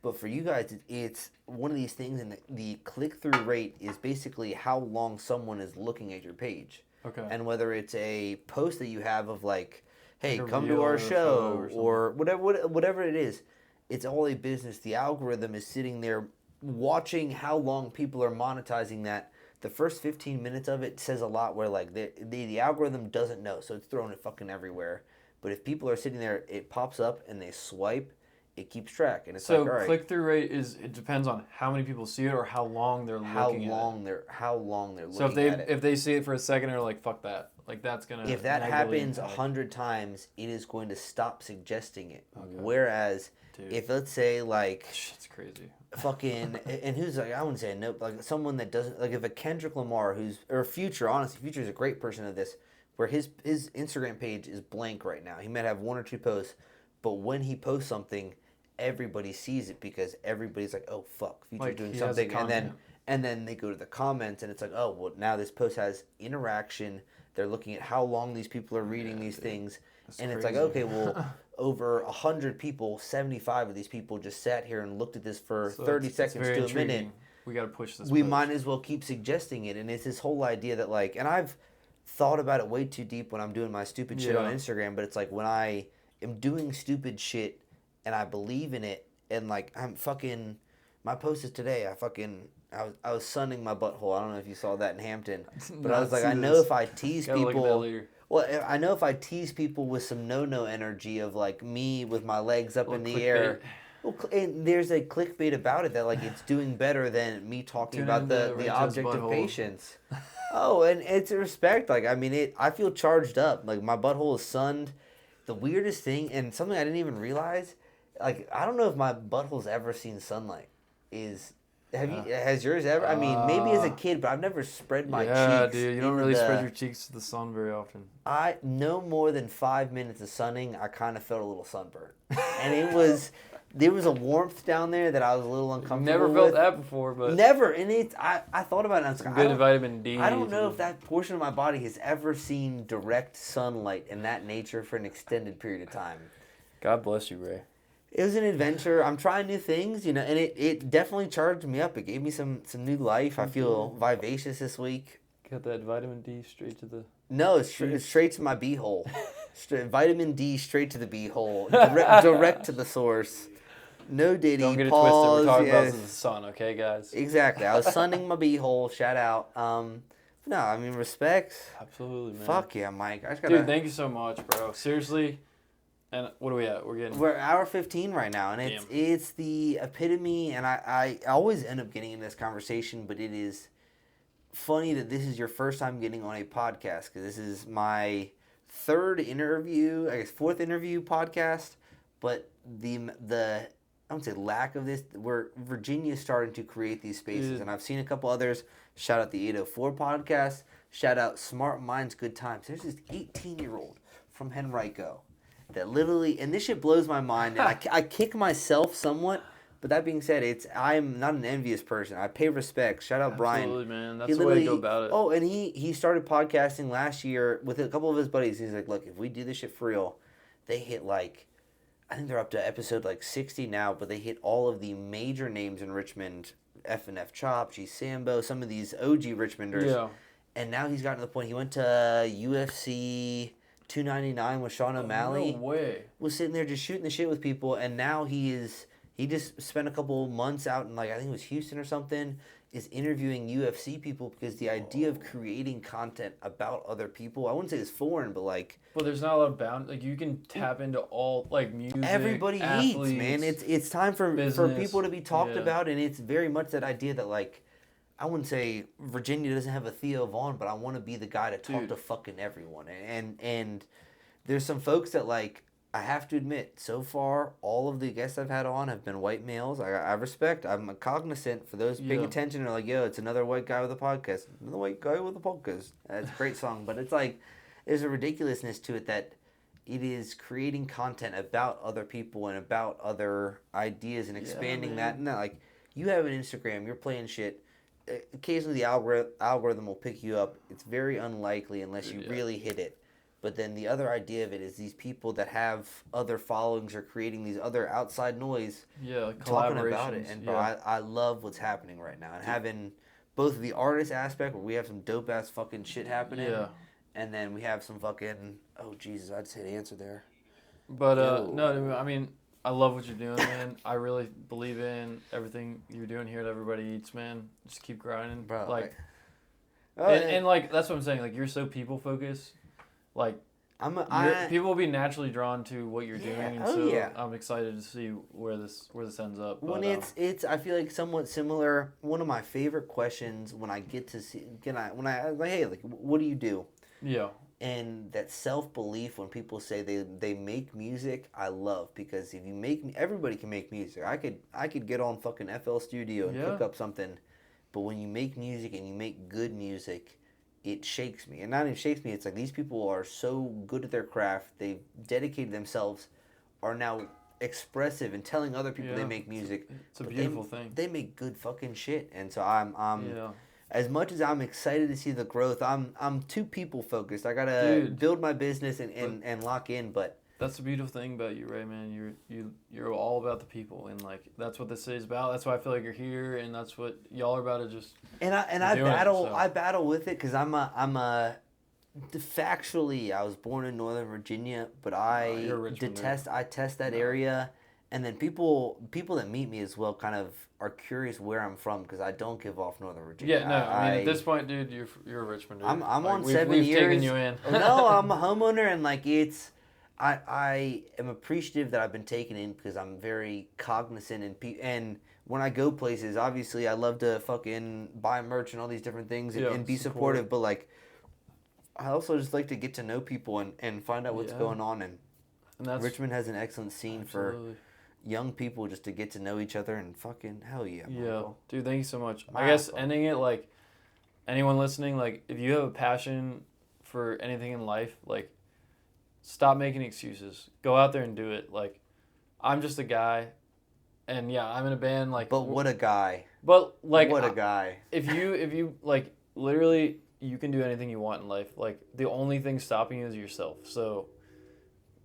But for you guys, it's one of these things, and the click-through rate is basically how long someone is looking at your page. Okay. And whether it's a post that you have of like, hey, come to our show, or whatever it is, it's all a business. The algorithm is sitting there watching how long people are monetizing that. The first 15 minutes of it says a lot, where like the algorithm doesn't know, so it's throwing it fucking everywhere. But if people are sitting there, it pops up and they swipe, it keeps track, and it's like, all right. So click-through rate it depends on how many people see it or how long they're looking at it. How long they're looking at it. So if they see it for a second, they're like, fuck that. Like, that's gonna. If that happens 100 times, it is going to stop suggesting it. Okay. Whereas, if let's say like, shit's crazy. Fucking, and who's like, I wouldn't say a nope, like someone that doesn't, like if a Kendrick Lamar or Future, honestly, Future is a great person at this, where his Instagram page is blank right now. He might have one or two posts, but when he posts something, everybody sees it, because everybody's like, oh fuck, Future's doing something, and then they go to the comments, and it's like, oh well, now this post has interaction. They're looking at how long these people are reading these things, and it's like, okay, well, over 100 people, 75 of these people just sat here and looked at this for 30 seconds to a minute. We got to push this. We might as well keep suggesting it, and it's this whole idea that like, and I've thought about it way too deep when I'm doing my stupid shit on Instagram, but it's like when I am doing stupid shit and I believe in it, and like I'm fucking, my post is today, I was sunning my butthole. I don't know if you saw that in Hampton, but I was like, I know if I tease people, well, I know if I tease people with some no energy of like me with my legs up in the air, well, and there's a clickbait about it that like it's doing better than me talking about the object of patience. Oh, and it's a respect. Like, I mean, I feel charged up. Like, my butthole is sunned. The weirdest thing, and something I didn't even realize, like, I don't know if my butthole's ever seen sunlight. Has yours ever? I mean, maybe as a kid, but I've never spread my cheeks. Yeah, dude, you don't really spread your cheeks to the sun very often. No more than 5 minutes of sunning, I kind of felt a little sunburned. And there was a warmth down there that I was a little uncomfortable Never felt that before, but... Never, and I thought about it, and I was like, good vitamin D. I don't know if that portion of my body has ever seen direct sunlight in that nature for an extended period of time. God bless you, Ray. It was an adventure. I'm trying new things, and it definitely charged me up. It gave me some new life. I feel vivacious this week. Got that vitamin D straight to the... No, it's straight to my beehole. Vitamin D straight to the beehole. Direct to the source. No Diddy. Don't get it twisted. We're talking about the sun, okay, guys? Exactly. I was sunning my beehole. Shout out. No, I mean, respect. Absolutely, man. Fuck yeah, Mike. Dude, thank you so much, bro. Seriously. And what are we at? We're hour 15 right now, and it's the epitome. And I always end up getting in this conversation, but it is funny that this is your first time getting on a podcast, because this is my fourth interview podcast. But the I don't say lack of this, where Virginia's starting to create these spaces, and I've seen a couple others. Shout out the 804 podcast. Shout out Smart Minds Good Times. There's this 18-year-old from Henrico that literally, and this shit blows my mind, and I kick myself somewhat. But that being said, I'm not an envious person. I pay respect. Shout out Brian. Absolutely, man. That's the way to go about it. Oh, and he started podcasting last year with a couple of his buddies. He's like, look, if we do this shit for real, they hit like, I think they're up to episode like 60 now, but they hit all of the major names in Richmond. F&F Chop, G Sambo, some of these OG Richmonders. Yeah. And now he's gotten to the point, he went to UFC 299 with Sean O'Malley. No way. Was sitting there just shooting the shit with people, and now he just spent a couple months out in, like, I think it was Houston or something, is interviewing UFC people, because the idea of creating content about other people, I wouldn't say it's foreign, but like... Well, there's not a lot of bound. Like, you can tap into all, like, music, everybody athletes, eats, man. It's time for people to be talked about, and it's very much that idea that, like, I wouldn't say Virginia doesn't have a Theo Vaughn, but I want to be the guy to talk to fucking everyone. And there's some folks that, like, I have to admit, so far, all of the guests I've had on have been white males. I respect. I'm cognizant for those paying attention. Are like, yo, it's another white guy with a podcast. Another white guy with a podcast. That's a great song. But it's like, there's a ridiculousness to it that it is creating content about other people and about other ideas and expanding that. And like, you have an Instagram, you're playing shit. Occasionally the algorithm will pick you up. It's very unlikely unless you really hit it. But then the other idea of it is these people that have other followings are creating these other outside noise. Yeah, like talking about it. And bro, I love what's happening right now. And having both the artist aspect where we have some dope ass fucking shit happening. Yeah. And then we have some fucking, oh Jesus, I'd say the answer there. But no, I mean, I love what you're doing, man. I really believe in everything you're doing here at Everybody Eats, man. Just keep grinding. Bro, like, and like, that's what I'm saying. Like, you're so people focused. Like, people will be naturally drawn to what you're doing, and I'm excited to see where this ends up. When it's I feel like somewhat similar. One of my favorite questions when I get to see, when I like, hey, like, what do you do? Yeah. And that self-belief when people say they make music, I love, because if you make, everybody can make music. I could get on fucking FL Studio and cook up something, but when you make music and you make good music, it shakes me. And not even shakes me, it's like these people are so good at their craft, they've dedicated themselves, are now expressive and telling other people they make music. It's a beautiful thing. They make good fucking shit. And so I'm as much as I'm excited to see the growth, I'm too people focused. I gotta build my business and lock in. But that's the beautiful thing about you, Ray, man. You're all about the people, and like that's what this is about. That's why I feel like you're here, and that's what y'all are about to just. I battle with it because factually I was born in Northern Virginia, but I test that area. And then people that meet me as well kind of are curious where I'm from, because I don't give off Northern Virginia. Yeah, no, I mean, at this point, dude, you're a Richmond. I'm like, on 7 years. We've taken you in. No, I'm a homeowner, and like I am appreciative that I've been taken in, because I'm very cognizant and when I go places, obviously I love to fucking buy merch and all these different things and be supportive, but like I also just like to get to know people and find out what's going on, and Richmond has an excellent scene for young people just to get to know each other, and fucking hell yeah. Michael. Dude, thank you so much. I guess ending it, like, anyone listening, like, if you have a passion for anything in life, like, stop making excuses. Go out there and do it. Like, I'm just a guy, and yeah, I'm in a band, like. But what a guy. But like. What a guy. If you like, literally, you can do anything you want in life. Like, the only thing stopping you is yourself. So,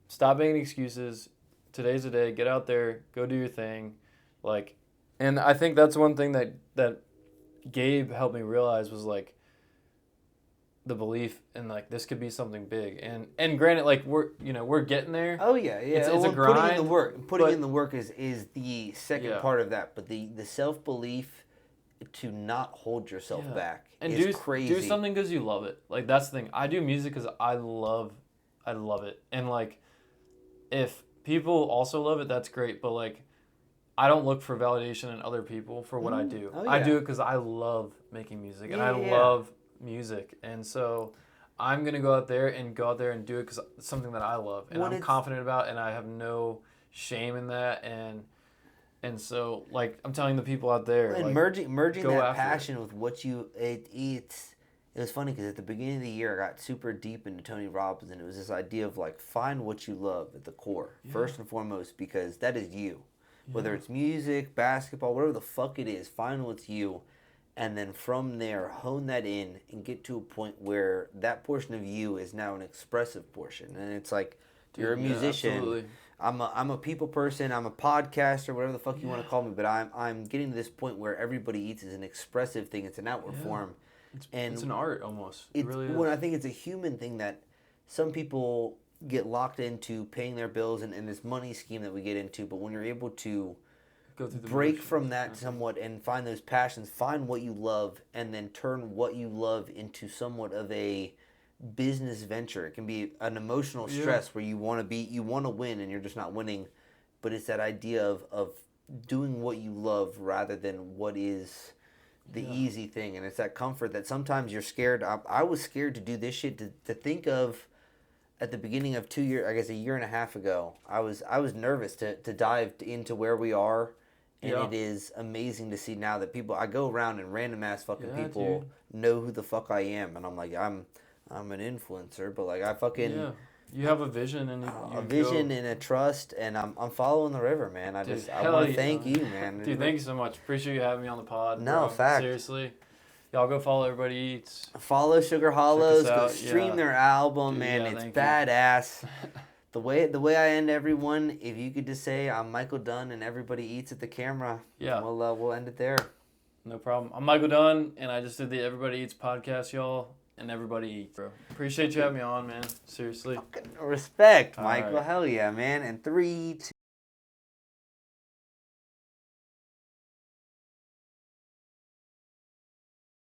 stop making excuses. Today's the day. Get out there. Go do your thing. Like, and I think that's one thing that Gabe helped me realize was, like, the belief in, like, this could be something big. And granted, like, we're getting there. Oh yeah. It's a grind. Putting in the work is the second part of that. But the self-belief to not hold yourself back is crazy. Do something because you love it. Like, that's the thing. I do music because I love it. And, like, if people also love it, that's great, but like I don't look for validation in other people for what I do. Oh, yeah. I do it because I love making music and I love music, and so I'm gonna go out there and do it because it's something that I love and I'm confident about, and I have no shame in that, and so like I'm telling the people out there, and like, merging that passion with what you it's It was funny because at the beginning of the year, I got super deep into Tony Robbins, and it was this idea of like find what you love at the core, first and foremost, because that is you. Whether it's music, basketball, whatever the fuck it is, find what's you, and then from there hone that in and get to a point where that portion of you is now an expressive portion. And it's like, you're a musician. I'm a people person. I'm a podcaster, whatever the fuck you want to call me. But I'm getting to this point where everybody eats is an expressive thing. It's an outward form. It's an art almost. It really is. Well, I think it's a human thing that some people get locked into paying their bills and this money scheme that we get into. But when you're able to break from that somewhat and find those passions, find what you love, and then turn what you love into somewhat of a business venture. It can be an emotional stress where you want to win and you're just not winning. But it's that idea of doing what you love rather than what is the easy thing. And it's that comfort that sometimes you're scared. I was scared to do this shit, to think of at the beginning of 2 years, I guess a year and a half ago, I was nervous to dive into where we are. And it is amazing to see now that I go around and random ass fucking people know who the fuck I am. And I'm like, I'm an influencer, but like I fucking... You have a vision and a vision and a trust, and I'm following the river, man. I want to thank you, man. Dude, thank you so much. Appreciate you having me on the pod. No, fact. Seriously. Y'all go follow Everybody Eats. Follow Sugar Hollows. Go stream their album, man. It's badass. The way I end everyone, if you could just say I'm Michael Dunn and Everybody Eats at the camera, we'll end it there. No problem. I'm Michael Dunn, and I just did the Everybody Eats podcast, y'all. And everybody eat, bro. Appreciate you having me on, man. Seriously. Respect, Michael. Right. Hell yeah, man. And 3, 2.